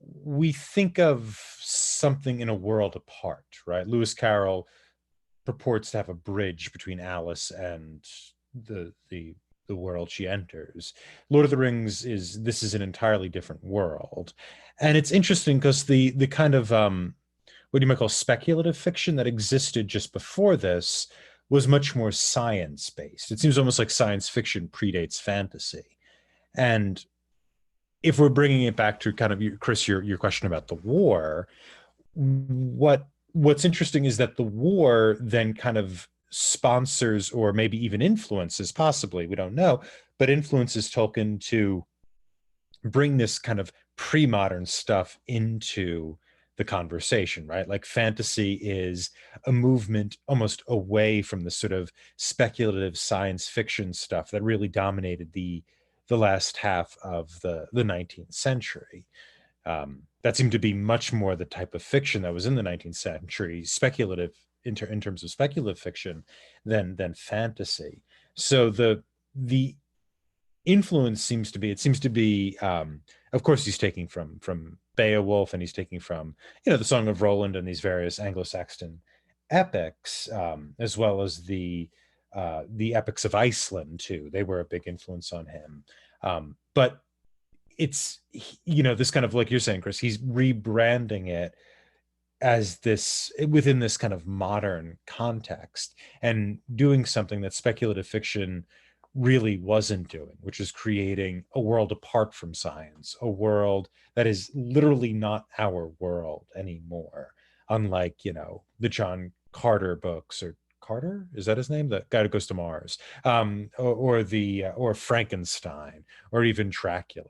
we think of something in a world apart, right? Lewis Carroll purports to have a bridge between Alice and the world she enters. Lord of the Rings is an entirely different world. And it's interesting because the kind of what you might call speculative fiction that existed just before this was much more science-based. It seems almost like science fiction predates fantasy. And if we're bringing it back to kind of Chris, your question about the war, what's interesting is that the war then kind of sponsors or maybe even influences, possibly, we don't know, but influences Tolkien to bring this kind of pre-modern stuff into the conversation, right? Like fantasy is a movement almost away from the sort of speculative science fiction stuff that really dominated the last half of the 19th century. That seemed to be much more the type of fiction that was in the 19th century, speculative in terms of speculative fiction than fantasy. So the influence seems to be of course he's taking from Beowulf, and he's taking from the Song of Roland and these various Anglo-Saxon epics, as well as the epics of Iceland too. They were a big influence on him. But it's, this kind of, like you're saying, Chris, he's rebranding it as this within this kind of modern context and doing something that speculative fiction really wasn't doing, which is creating a world apart from science, a world that is literally not our world anymore. Unlike, the John Carter books, or Carter, is that his name? The guy who goes to Mars, or Frankenstein, or even Dracula.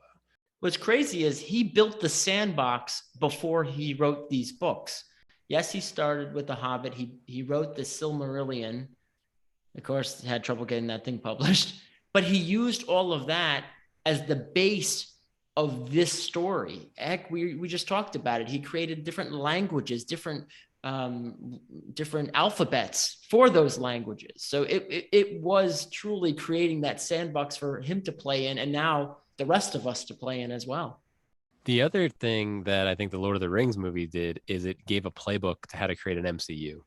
What's crazy is he built the sandbox before he wrote these books. Yes, he started with The Hobbit. He wrote the Silmarillion. Of course, had trouble getting that thing published, but he used all of that as the base of this story. Heck, we just talked about it. He created different languages, different alphabets for those languages. So it was truly creating that sandbox for him to play in, and now the rest of us to play in as well. The other thing that I think the Lord of the Rings movie did is it gave a playbook to how to create an MCU.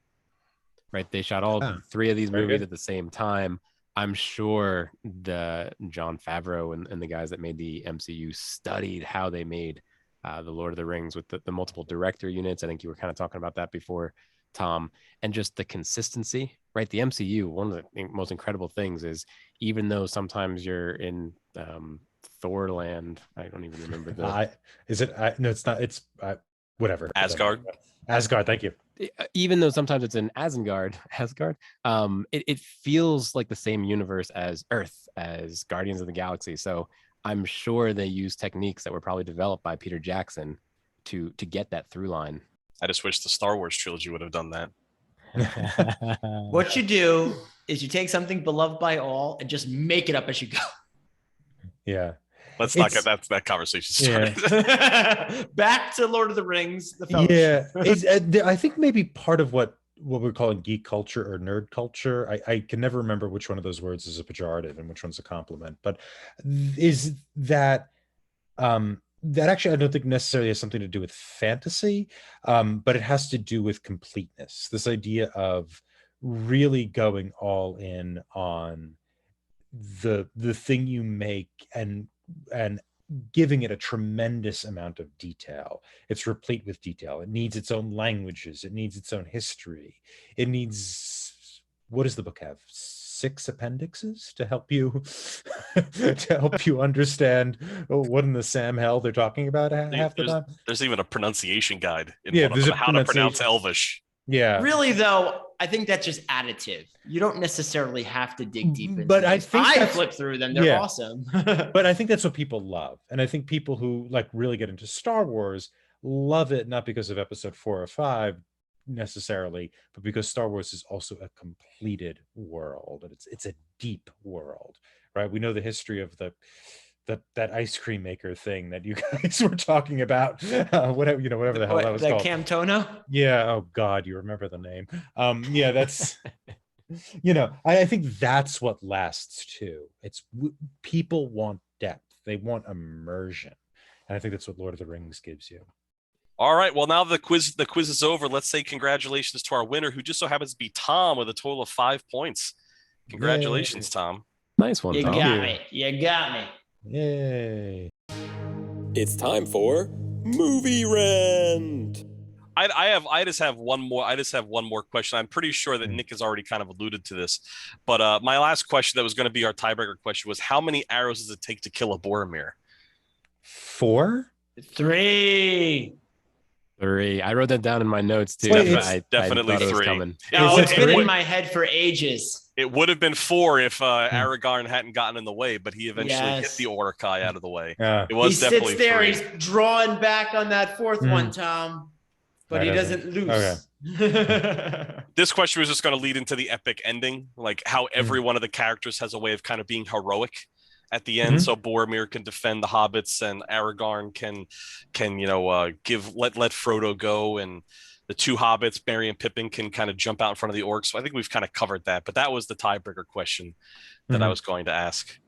Right? They shot all three of these movies at the same time. I'm sure the Jon Favreau and the guys that made the MCU studied how they made the Lord of the Rings with the multiple director units. I think you were kind of talking about that before, Tom, and just the consistency, right? The MCU, one of the most incredible things is, even though sometimes you're in Thorland, I don't even remember no, it's not. It's whatever. Asgard. Asgard. Thank you. Even though sometimes it's in Asgard, it feels like the same universe as Earth, as Guardians of the Galaxy. So I'm sure they use techniques that were probably developed by Peter Jackson to get that through line. I just wish the Star Wars trilogy would have done that. What you do is you take something beloved by all and just make it up as you go. Yeah. Let's not get that conversation started. Back to Lord of the Rings, the Fellowship. Yeah. I think maybe part of what we're calling geek culture or nerd culture, I can never remember which one of those words is a pejorative and which one's a compliment, but is that that actually I don't think necessarily has something to do with fantasy, but it has to do with completeness. This idea of really going all in on the thing you make and giving it a tremendous amount of detail. It's replete with detail. It needs its own languages. It needs its own history. It needs, what does the book have? 6 appendixes to help you understand what in the Sam hell they're talking about half the time. There's even a pronunciation guide in Yeah, one of them, how to pronounce Elvish. Yeah. Really, though, I think that's just additive. You don't necessarily have to dig deep into But them. I think I flip through them. They're awesome. But I think that's what people love. And I think people who like really get into Star Wars love it, not because of episode 4 or 5 necessarily, but because Star Wars is also a completed world. And it's a deep world, right? We know the history of that ice cream maker thing that you guys were talking about, whatever the hell that was called. Camtono? Yeah. Oh God, you remember the name. Yeah, that's I think that's what lasts too. It's people want depth. They want immersion. And I think that's what Lord of the Rings gives you. All right. Well, now the quiz is over. Let's say congratulations to our winner, who just so happens to be Tom with a total of 5 points. Congratulations, Tom. Nice one, You Tom. got me. You got me. Yay. It's time for Movie Rant. I just have one more question. I'm pretty sure that Nick has already kind of alluded to this, but my last question that was going to be our tiebreaker question was, how many arrows does it take to kill a Boromir? 4? 3. 3. I wrote that down in my notes too. Wait, definitely I thought it was 3. coming. It's been in my head for ages. It would have been 4 if Aragorn hadn't gotten in the way, but he eventually hit the Uruk-hai out of the way. Yeah. It was definitely 3. He sits there, he's drawing back on that 4th one, Tom, but he doesn't lose. Okay. This question was just going to lead into the epic ending, like how every one of the characters has a way of kind of being heroic at the end. So Boromir can defend the hobbits, and Aragorn can let Frodo go, and the 2 hobbits, Merry and Pippin, can kind of jump out in front of the orcs. So I think we've kind of covered that, but that was the tiebreaker question that I was going to ask.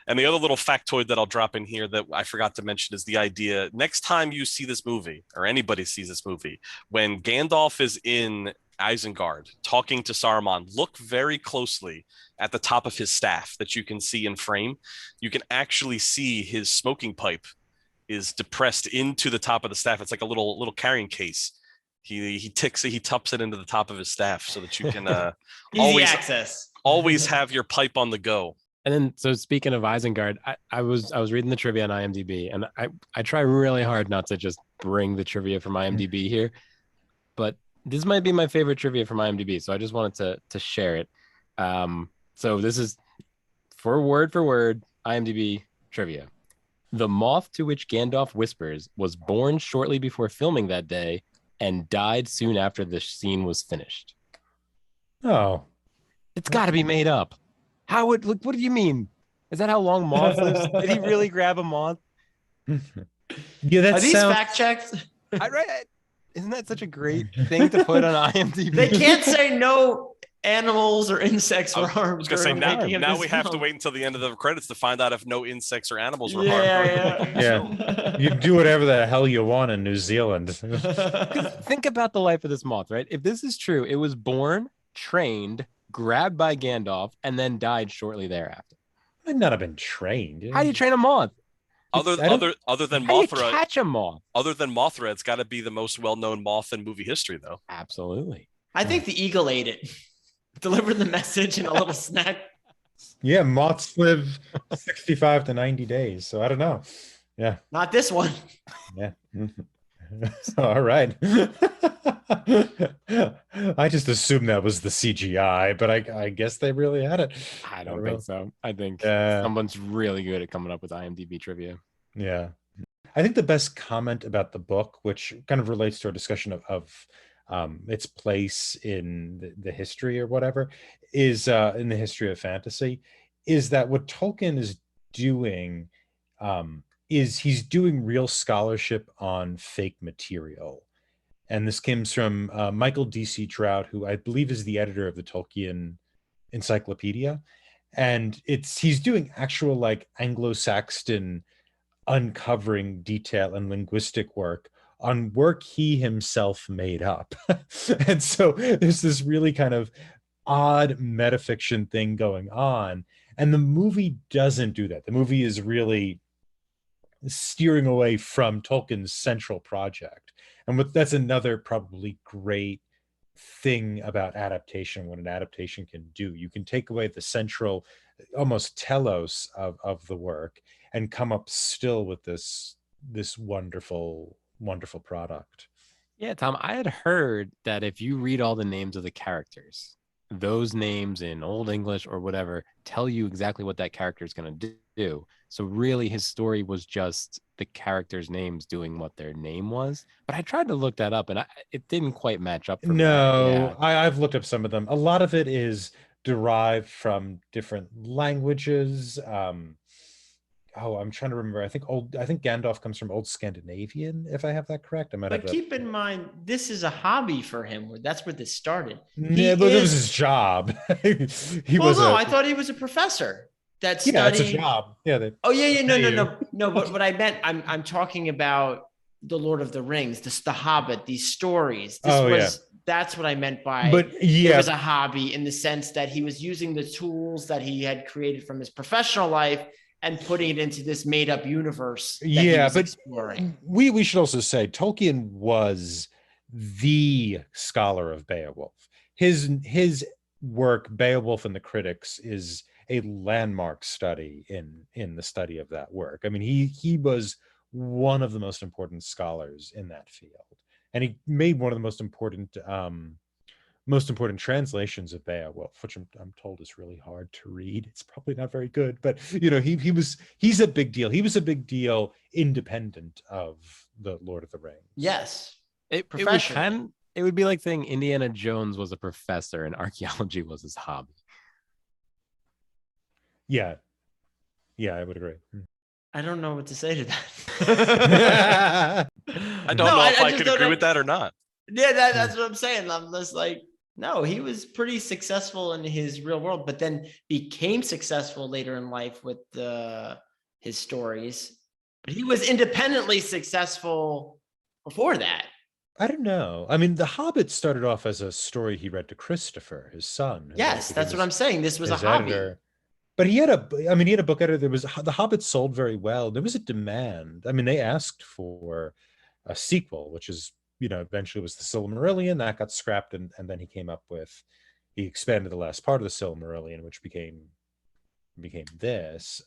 And the other little factoid that I'll drop in here that I forgot to mention is the idea, next time you see this movie, or anybody sees this movie, when Gandalf is in Isengard talking to Saruman, look very closely at the top of his staff that you can see in frame. You can actually see his smoking pipe is depressed into the top of the staff. It's like a little carrying case. He tucks it into the top of his staff so that you can always have your pipe on the go. And then, so speaking of Isengard, I was reading the trivia on IMDb, and I try really hard not to just bring the trivia from IMDb here, but this might be my favorite trivia from IMDb, so I just wanted to share it. So this is for word IMDb trivia. The moth to which Gandalf whispers was born shortly before filming that day and died soon after the scene was finished. Oh, it's got to be made up. What do you mean? Is that how long moth lives? Did he really grab a moth? Yeah, that Are these sounds... fact checks? Isn't that such a great thing to put on IMDb? They can't say no animals or insects were harmed. I was going to say, now we have to wait until the end of the credits to find out if no insects or animals were harmed. Yeah. You do whatever the hell you want in New Zealand. Think about the life of this moth, right? If this is true, it was born, trained, grabbed by Gandalf, and then died shortly thereafter. I'd not have been trained. How do you train a moth? Other than How do Mothra, you catch a moth? Other than Mothra, it's got to be the most well-known moth in movie history, though. Absolutely. I think the eagle ate it, delivered the message in a little snack. Yeah, moths live 65 to 90 days, so I don't know. Yeah. Not this one. Yeah. All right. I just assumed that was the CGI, but I guess they really had it. I don't think so. I think someone's really good at coming up with IMDb trivia. Yeah. I think the best comment about the book, which kind of relates to our discussion of its place in the history or whatever, is in the history of fantasy, is that what Tolkien is doing is he's doing real scholarship on fake material. And this comes from Michael D.C. Trout, who I believe is the editor of the Tolkien Encyclopedia. And he's doing actual like Anglo-Saxon uncovering detail and linguistic work on work he himself made up. And so there's this really kind of odd metafiction thing going on. And the movie doesn't do that. The movie is really steering away from Tolkien's central project. And that's another probably great thing about adaptation, what an adaptation can do. You can take away the central, almost telos of the work and come up still with this wonderful product. Yeah, Tom, I had heard that if you read all the names of the characters, those names in Old English or whatever tell you exactly what that character is going to do. So really his story was just the characters' names doing what their name was. But I tried to look that up and it didn't quite match up for me. No, yeah. I've looked up some of them. A lot of it is derived from different languages. I'm trying to remember. I think Gandalf comes from Old Scandinavian, if I have that correct. But keep in mind, this is a hobby for him. That's where this started. Yeah, but it was his job. I thought he was a professor. That's a job. Yeah. No. But what I meant, I'm talking about the Lord of the Rings, the Hobbit, these stories. That's what I meant by. But yeah, it was a hobby in the sense that he was using the tools that he had created from his professional life and putting it into this made-up universe that he was exploring. We should also say Tolkien was the scholar of Beowulf. His work, Beowulf and the Critics, is a landmark study in the study of that work. I mean, he was one of the most important scholars in that field, and he made one of the most important translations of Beowulf, which I'm told is really hard to read. It's probably not very good, but he's a big deal. He was a big deal independent of the Lord of the Rings. Yes. It would be like saying Indiana Jones was a professor and archaeology was his hobby. Yeah, I would agree. I don't know what to say to that. I don't know if I could agree with that or not. Yeah, that's what I'm saying. I'm just like, no, he was pretty successful in his real world, but then became successful later in life with his stories. But he was independently successful before that. I don't know. I mean, The Hobbit started off as a story he read to Christopher, his son. Yes, that's what I'm saying. This was a hobby. Editor. But he had a book editor. The Hobbit sold very well. There was a demand. I mean, they asked for a sequel, which is, eventually was the Silmarillion. That got scrapped, and then he expanded the last part of the Silmarillion, which became this.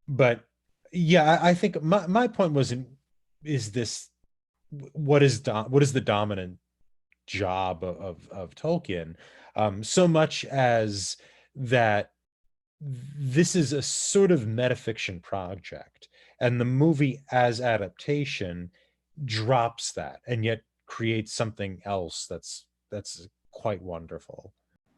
But yeah, I think my point is this: what is the dominant job of Tolkien? So much as that this is a sort of metafiction project, and the movie as adaptation drops that and yet creates something else that's quite wonderful.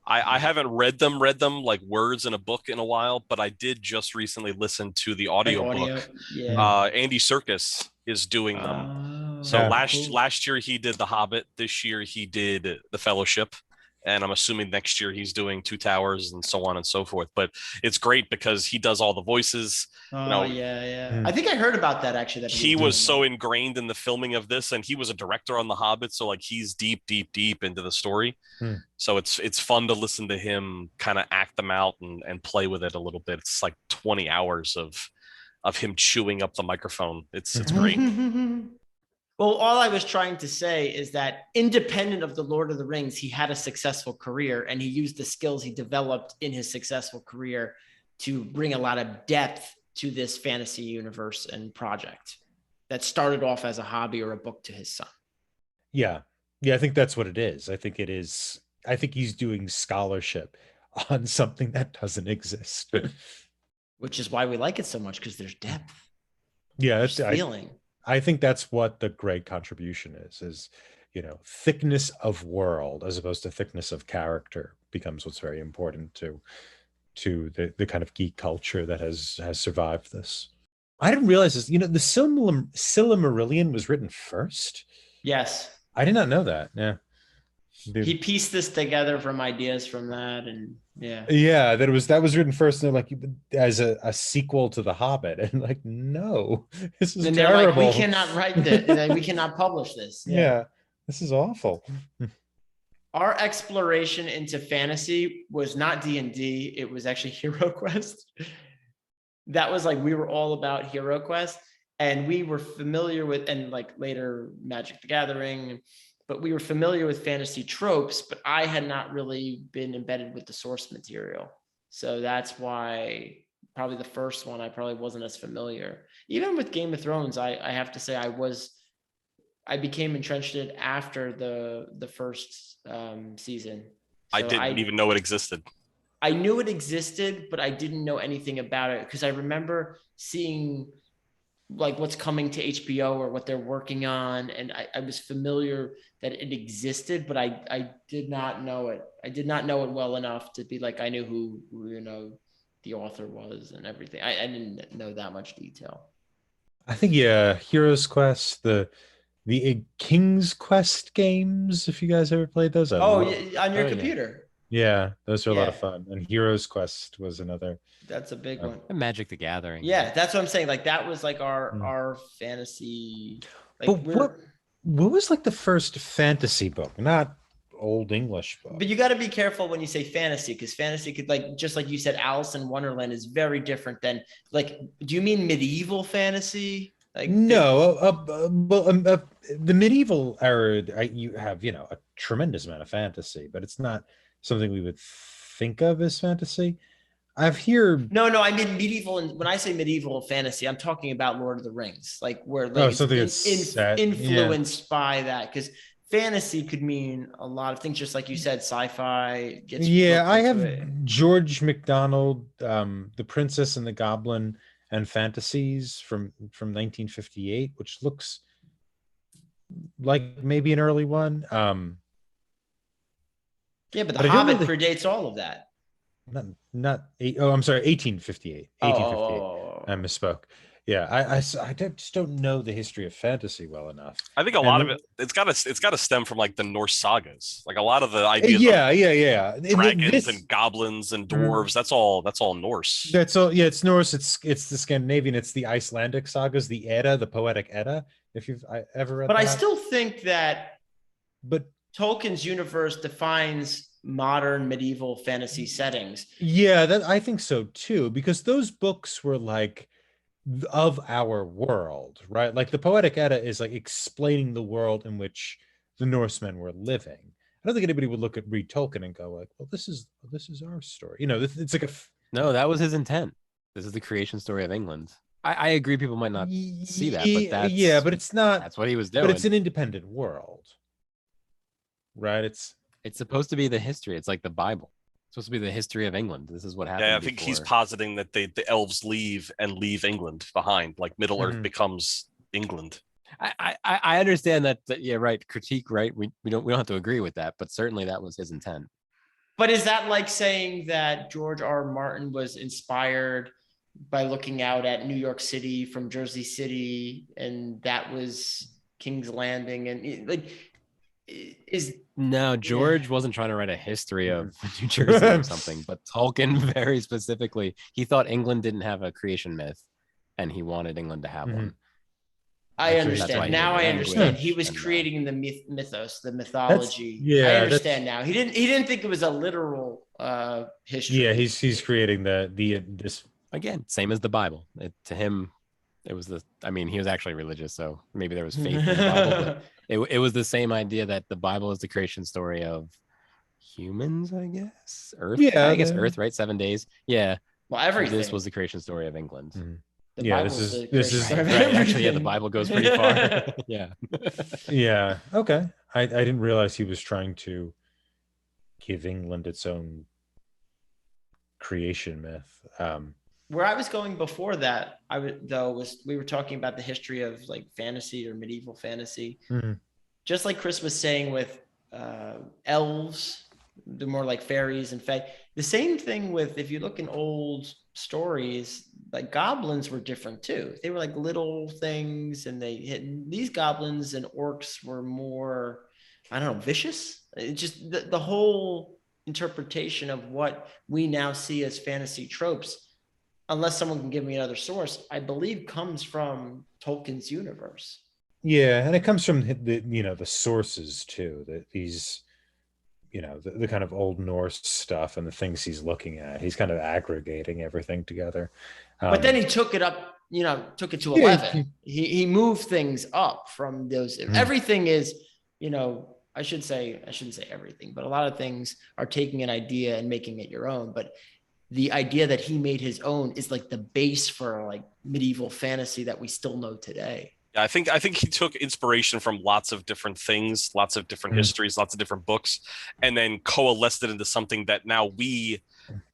I haven't read them like words in a book in a while, but I did just recently listen to the audiobook. Yeah. Andy Serkis is doing them. So last year he did The Hobbit. This year he did The Fellowship. And I'm assuming next year he's doing Two Towers and so on and so forth. But it's great because he does all the voices. Yeah. I think I heard about that actually. That he was so ingrained in the filming of this, and he was a director on The Hobbit, so like he's deep into the story. So it's fun to listen to him kind of act them out and play with it a little bit. It's like 20 hours of him chewing up the microphone. It's great. Well, all I was trying to say is that independent of the Lord of the Rings, he had a successful career, and he used the skills he developed in his successful career to bring a lot of depth to this fantasy universe and project that started off as a hobby or a book to his son. Yeah, I think that's what it is. I think he's doing scholarship on something that doesn't exist. Which is why we like it so much, because there's depth. Yeah, there's feeling. I think that's what the great contribution is thickness of world as opposed to thickness of character becomes what's very important to the kind of geek culture that has survived this. I didn't realize this. The Silmarillion was written first. Yes. I did not know that. Yeah. Dude. He pieced this together from ideas from that, and that was written first, and they're like, as a sequel to The Hobbit, and like, no, this is and terrible. they're like, we cannot write this. We cannot publish this. Yeah, this is awful. Our exploration into fantasy was not D&D. It was actually Hero Quest. That was like, we were all about Hero Quest, and we were familiar with, and like later Magic the Gathering, but we were familiar with fantasy tropes, but I had not really been embedded with the source material. So that's why probably the first one, I probably wasn't as familiar. Even with Game of Thrones, I have to say I became entrenched in after the first season. So I didn't even know it existed. I knew it existed, but I didn't know anything about it because I remember seeing like what's coming to HBO or what they're working on. And I was familiar that it existed, but I did not know it. I did not know it well enough to be like, I knew who the author was and everything. I didn't know that much detail. I think, Heroes Quest, the King's Quest games, if you guys ever played those. On your computer. Yeah, those are a lot of fun. And Heroes Quest was another. That's a big one. And Magic the Gathering. Yeah, that's what I'm saying. Like that was like our fantasy. Like, but what was like the first fantasy book? Not Old English book. But you got to be careful when you say fantasy, because fantasy could, like, just like you said, Alice in Wonderland is very different than, like, do you mean medieval fantasy? Like, no, the medieval era, you have a tremendous amount of fantasy, but it's not something we would think of as fantasy. No, I mean medieval, and when I say medieval fantasy, I'm talking about Lord of the Rings, like where like influenced by that, because fantasy could mean a lot of things, just like you said, sci-fi. I have George MacDonald, The Princess and the Goblin and Fantasies from 1958, which looks like maybe an early one. But The Hobbit predates all of that. Not 1858. 1858. I misspoke. Yeah, I just don't know the history of fantasy well enough. I think a lot of it's got to stem from like the Norse sagas. Like a lot of the ideas. Dragons and goblins and dwarves. That's all Norse. That's all. Yeah, it's Norse. It's the Scandinavian. It's the Icelandic sagas, the Edda, the Poetic Edda. If you've ever read. But that. I still think that. But Tolkien's universe defines modern medieval fantasy settings. Yeah, I think so too, because those books were like of our world, right? Like the Poetic Edda is like explaining the world in which the Norsemen were living. I don't think anybody would read Tolkien and go like, well, this is our story. It's like no, that was his intent. This is the creation story of England. I agree. People might not see that, but but it's not. That's what he was doing. But it's an independent world, right? It's supposed to be the history. It's like the Bible. It's supposed to be the history of England. This is what happened. Yeah, I think he's positing that the elves leave England behind. Like Middle Earth becomes England. I understand that. Yeah, right. Critique, right? We don't have to agree with that, but certainly that was his intent. But is that like saying that George R. R. Martin was inspired by looking out at New York City from Jersey City, and that was King's Landing, and like? George wasn't trying to write a history of New Jersey or something, but Tolkien very specifically, he thought England didn't have a creation myth and he wanted England to have one. I understand. Now I understand. He was creating the mythos, the mythology. I understand now. He didn't think it was a literal history. Yeah, he's creating this again, same as the Bible. To him, it was he was actually religious, so maybe there was faith in the Bible, but it was the same idea that the Bible is the creation story of humans, I guess. Earth. Yeah, I guess Earth, right? 7 days. Yeah. Well, everything. This was the creation story of England. This is right. Actually, the Bible goes pretty far. Yeah. Yeah. Okay. I didn't realize he was trying to give England its own creation myth. Where I was going before that, we were talking about the history of like fantasy or medieval fantasy. just like Chris was saying with elves, they're more like fairies and fae. The same thing with, if you look in old stories, like goblins were different too. They were like little things, and these goblins and orcs were more, I don't know, vicious. It just the whole interpretation of what we now see as fantasy tropes, unless someone can give me another source, I believe comes from Tolkien's universe. Yeah, and it comes from the sources too, that these, the kind of Old Norse stuff and the things he's looking at. He's kind of aggregating everything together. But then he took it up, took it to Yeah, 11. He moved things up from those. Everything is, I shouldn't say everything, but a lot of things are taking an idea and making it your own. But the idea that he made his own is like the base for like medieval fantasy that we still know today. Yeah, I think he took inspiration from lots of different things, lots of different histories, lots of different books, and then coalesced it into something that now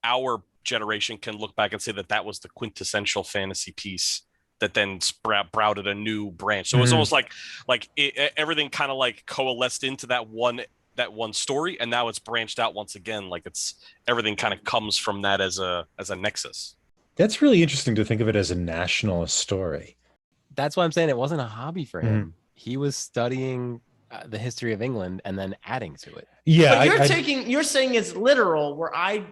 our generation, can look back and say that was the quintessential fantasy piece that then sprouted a new branch. So it was almost like everything kind of like coalesced into that one story, and now it's branched out once again. Like everything kind of comes from that as a nexus. That's really interesting to think of it as a nationalist story. That's why I'm saying it wasn't a hobby for him. He was studying the history of England and then adding to it. Yeah, but you're saying it's literal, where I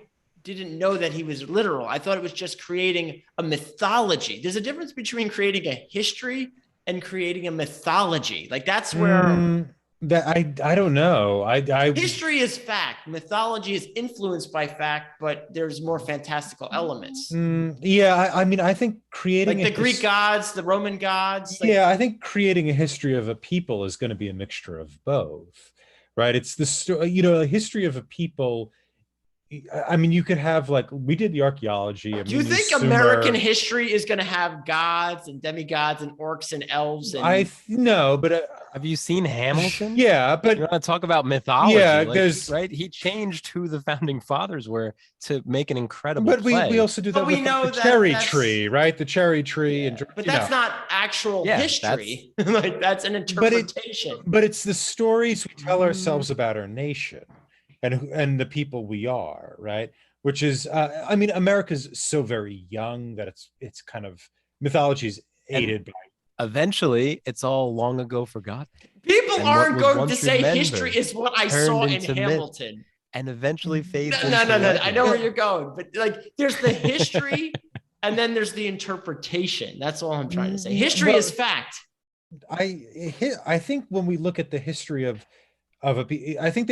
didn't know that he was literal. I thought it was just creating a mythology. There's a difference between creating a history and creating a mythology. Like that's where that I don't know. History is fact. Mythology is influenced by fact, but there's more fantastical elements. Yeah, I mean, I think creating like the Greek gods, the Roman gods. Yeah, I think creating a history of a people is going to be a mixture of both, right? It's a history of a people. I mean, you could have, like, we did the archaeology. Do you think American history is going to have gods and demigods and orcs and elves? No, but have you seen Hamilton? Yeah, but you want to talk about mythology? Yeah, right. He changed who the founding fathers were to make an incredible. But play. we also do that. But we know the cherry tree, right? The cherry tree, yeah. But that's not actual history. Like that's an interpretation. But it's the stories we tell ourselves about our nation. And the people we are, right? Which is, I mean, America's so very young that it's kind of, mythology is aided by. Eventually, it's all long ago forgotten. People aren't going to say history is what I saw in Hamilton. And eventually fades. No. I know where you're going, but like, there's the history, and then there's the interpretation. That's all I'm trying to say. History is fact. I think when we look at the history of I think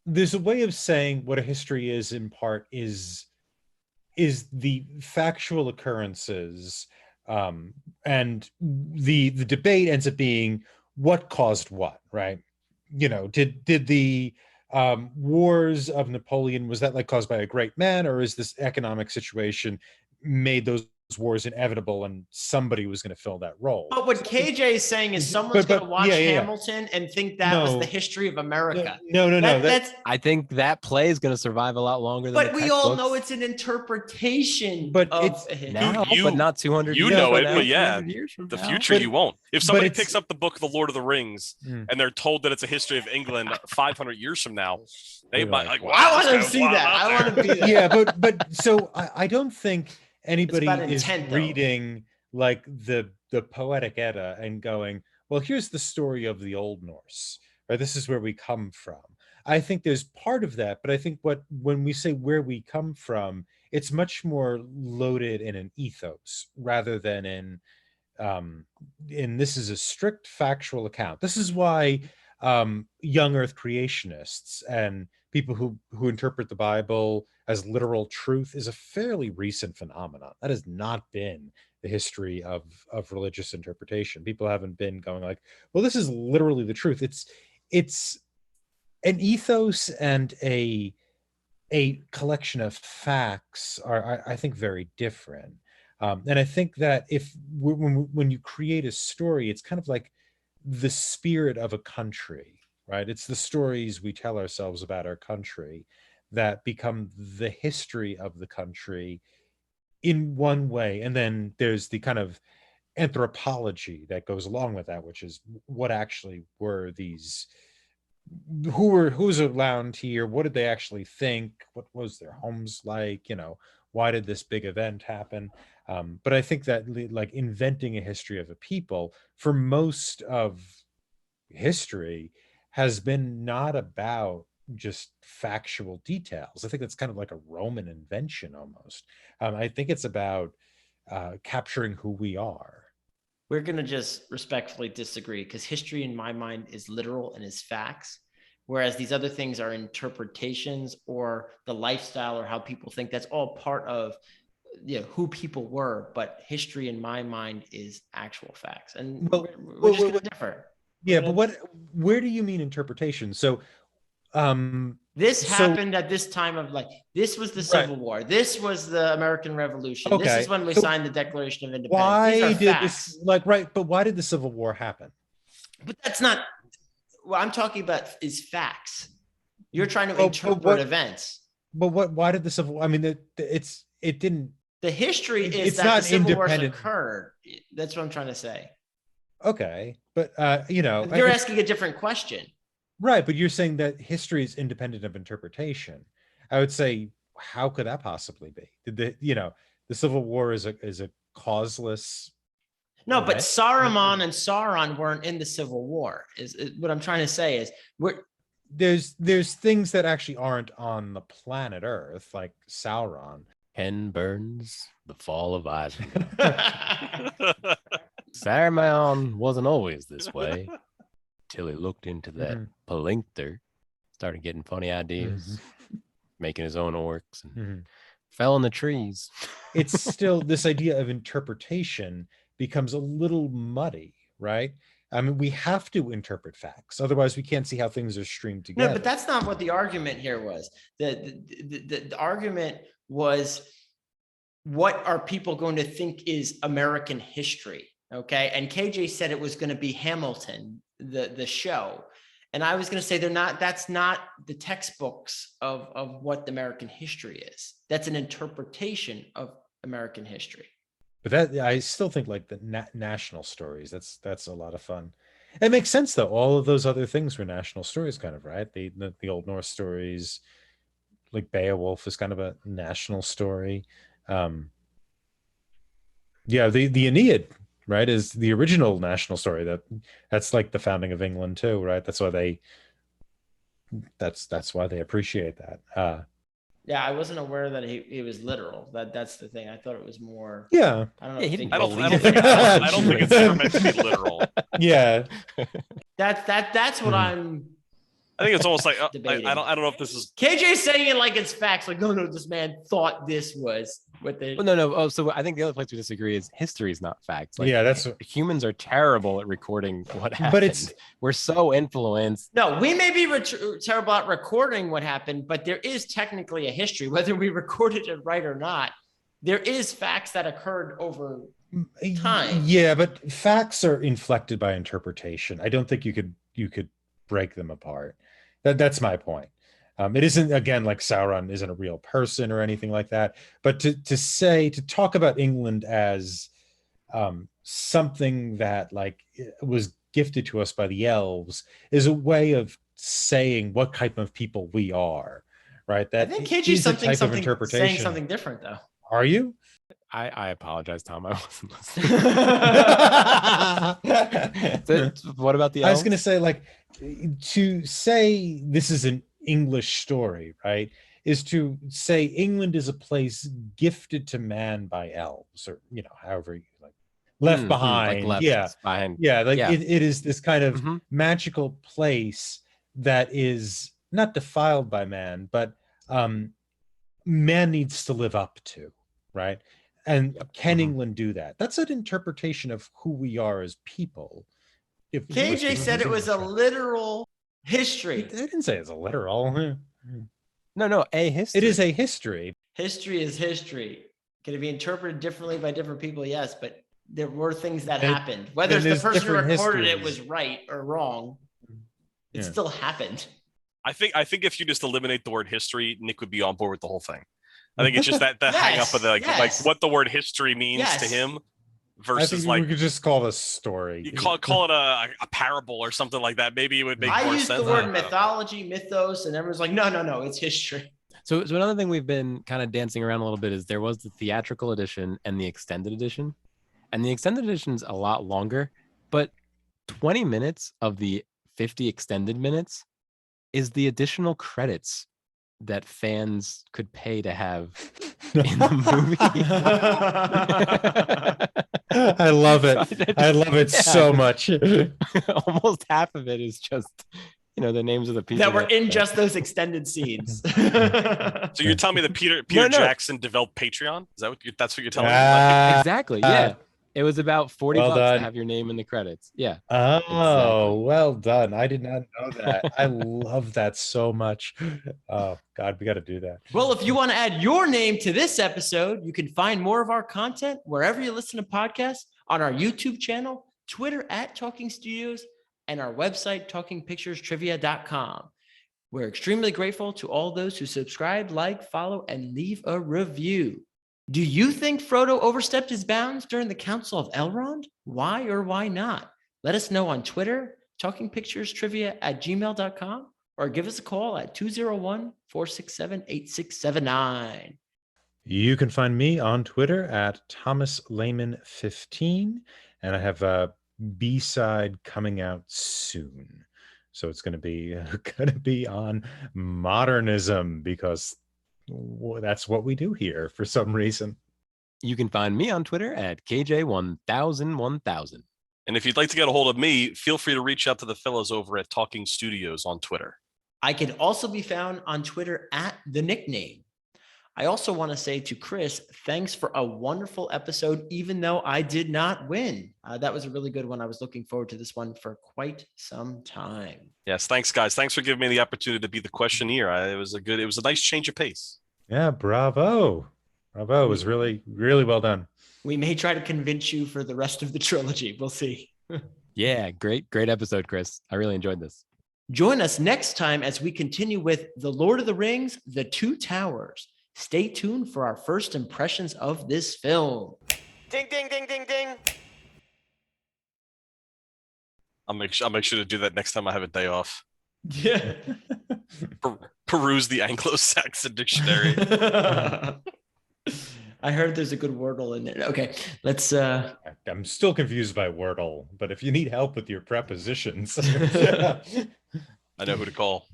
there's a way of saying what a history is, in part, is the factual occurrences, and the debate ends up being what caused what, right? Did the wars of Napoleon, was that like caused by a great man, or is this economic situation made those wars inevitable and somebody was going to fill that role? But what KJ is saying is someone's going to watch Hamilton and think that was the history of America. No. I think that play is going to survive a lot longer than But we all know it's an interpretation. But it's now, but not 200 years. You know it, but the now. future you won't. If somebody picks up the book The Lord of the Rings and they're told that it's a history of England 500 years from now, they might like, wow, I want to see that. I want to be that. Yeah, but so I don't think anybody is reading like the Poetic Edda and going, well, here's the story of the Old Norse, right? This is where we come from. I think there's part of that, but I think when we say where we come from, it's much more loaded in an ethos rather than in this is a strict factual account. This is why young Earth creationists and people who interpret the Bible as literal truth is a fairly recent phenomenon. That has not been the history of religious interpretation. People haven't been going like, well, this is literally the truth. It's an ethos and a collection of facts are, I think, very different. And I think that when you create a story, it's kind of like the spirit of a country, right? It's the stories we tell ourselves about our country that become the history of the country in one way. And then there's the kind of anthropology that goes along with that, which is what actually were these, who's around here, what did they actually think, what was their homes like, why did this big event happen? But I think that like inventing a history of a people for most of history has been not about just factual details. I think that's kind of like a Roman invention almost. I think it's about capturing who we are. We're going to just respectfully disagree, because history in my mind is literal and is facts, whereas these other things are interpretations or the lifestyle or how people think. That's all part of who people were, but history in my mind is actual facts. And we're just going to differ. Yeah, but where do you mean interpretation? So this happened at this time of this was the Civil War. This was the American Revolution. Okay. This is when we signed the Declaration of Independence. Why did this but why did the Civil War happen? But that's not what I'm talking about, is facts. You're trying to interpret events. But why did the Civil War? I mean, it didn't. The history is that the Civil War occurred. That's what I'm trying to say. Okay, but you're asking a different question. Right, but you're saying that history is independent of interpretation. I would say, how could that possibly be? Did the Civil War is a causeless? No, but Saruman and Sauron weren't in the Civil War. Is what I'm trying to say is there's things that actually aren't on the planet Earth, like Sauron. Ken Burns, The Fall of Isengard. Saruman wasn't always this way. Till he looked into that Palinkter, started getting funny ideas, making his own orcs, and fell in the trees. It's still this idea of interpretation becomes a little muddy, right? I mean, we have to interpret facts, otherwise we can't see how things are streamed together. No, but that's not what the argument here was. The argument was, what are people going to think is American history? Okay, and KJ said it was going to be Hamilton, the show, and I was going to say that's not the textbooks of what American history is. That's an interpretation of American history. But that, I still think like the national stories, that's a lot of fun. It makes sense though. All of those other things were national stories, kind of, right? The Old Norse stories, like Beowulf is kind of a national story. The Aeneid, right, is the original national story. That's like the founding of England too, right? That's why they appreciate that. Yeah, I wasn't aware that he was literal. That's the thing. I thought it was more. Yeah, I don't know. I don't think it's ever meant to be literal. Yeah, that's what I'm. I think it's almost like I don't know if this is KJ saying it like it's facts. Like, no, this man thought this was what they. Well, no. Oh, so I think the other place we disagree is history is not facts. Like, yeah, that's humans are terrible at recording what happened. But we're so influenced. No, we may be terrible at recording what happened, but there is technically a history, whether we recorded it right or not. There is facts that occurred over time. Yeah, but facts are inflected by interpretation. I don't think you could break them apart. That's my point. It isn't, again, like Sauron isn't a real person or anything like that, but to talk about England as something that like was gifted to us by the elves is a way of saying what type of people we are, right? That I think KG's saying something different though. Are you? I apologize, Tom. I wasn't listening. What about the elves? I was going to say, like, to say this is an English story, right, is to say England is a place gifted to man by elves, or however you like, left behind. Like behind. It is this kind of magical place that is not defiled by man, but man needs to live up to, right? And can England do that? That's an interpretation of who we are as people. If KJ said it was a literal history. I didn't say it's a literal. No, a history. It is a history. History is history. Can it be interpreted differently by different people? Yes, but there were things that happened. Whether the person who recorded it was right or wrong, it still happened. I think if you just eliminate the word history, Nick would be on board with the whole thing. I think it's just that hang up of like what the word history means to him. versus we like could just call this story. you call it a parable or something like that. Maybe it would make I more used sense. the word mythology, mythos, and everyone's like, no, it's history. So another thing we've been kind of dancing around a little bit is there was the theatrical edition and the extended edition. And the extended edition's a lot longer, but 20 minutes of the 50 extended minutes is the additional credits that fans could pay to have in the movie. I love it. I love it so much. Almost half of it is just, the names of the people that were in just those extended scenes. So you're telling me that Peter No. Jackson developed Patreon? Is that that's what you're telling me? Exactly. Yeah. It was about 40 Well bucks done. to have your name in the credits. Yeah. Oh, Exactly. well done. I did not know that. I love that so much. Oh, God, we got to do that. Well, if you want to add your name to this episode, you can find more of our content wherever you listen to podcasts, on our YouTube channel, Twitter @Talking Studios, and our website, talkingpicturestrivia.com. We're extremely grateful to all those who subscribe, like, follow, and leave a review. Do you think Frodo overstepped his bounds during the Council of Elrond? Why or why not? Let us know on Twitter, talkingpicturestrivia@gmail.com, or give us a call at 201-467-8679. You can find me on Twitter @ThomasLehman15, and I have a B-side coming out soon. So it's going to be on modernism, because that's what we do here for some reason. You can find me on Twitter @KJ10001000. And if you'd like to get a hold of me, feel free to reach out to the fellows over at Talking Studios on Twitter. I can also be found on Twitter @TheNickname. I also want to say to Chris, thanks for a wonderful episode, even though I did not win. That was a really good one. I was looking forward to this one for quite some time. Yes, thanks, guys. Thanks for giving me the opportunity to be the questionnaire. It was a nice change of pace. Yeah, bravo. It was really, really well done. We may try to convince you for the rest of the trilogy. We'll see. Yeah, great episode, Chris. I really enjoyed this. Join us next time as we continue with The Lord of the Rings, The Two Towers. Stay tuned for our first impressions of this film. Ding, ding, ding, ding, ding. I'll make sure to do that next time I have a day off. Yeah. Peruse the Anglo-Saxon dictionary. I heard there's a good Wordle in there. Okay, let's I'm still confused by Wordle, but if you need help with your prepositions. I know who to call.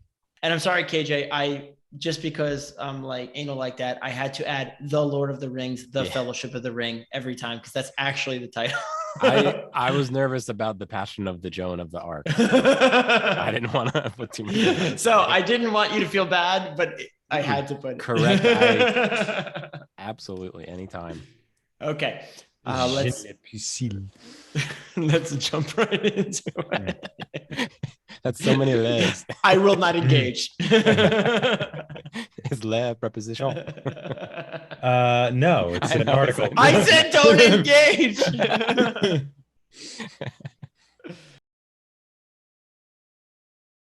And I'm sorry, KJ, just because I'm like anal like that, I had to add The Lord of the Rings, The Fellowship of the Ring every time, because that's actually the title. I was nervous about the Passion of the Joan of the Ark. I didn't want to put too much. So I didn't want you to feel bad, but I had to put it. Correct. Absolutely, anytime. Okay. Let's jump right into it. That's so many legs. I will not engage. Is le preposition? No, it's an article. I said don't engage.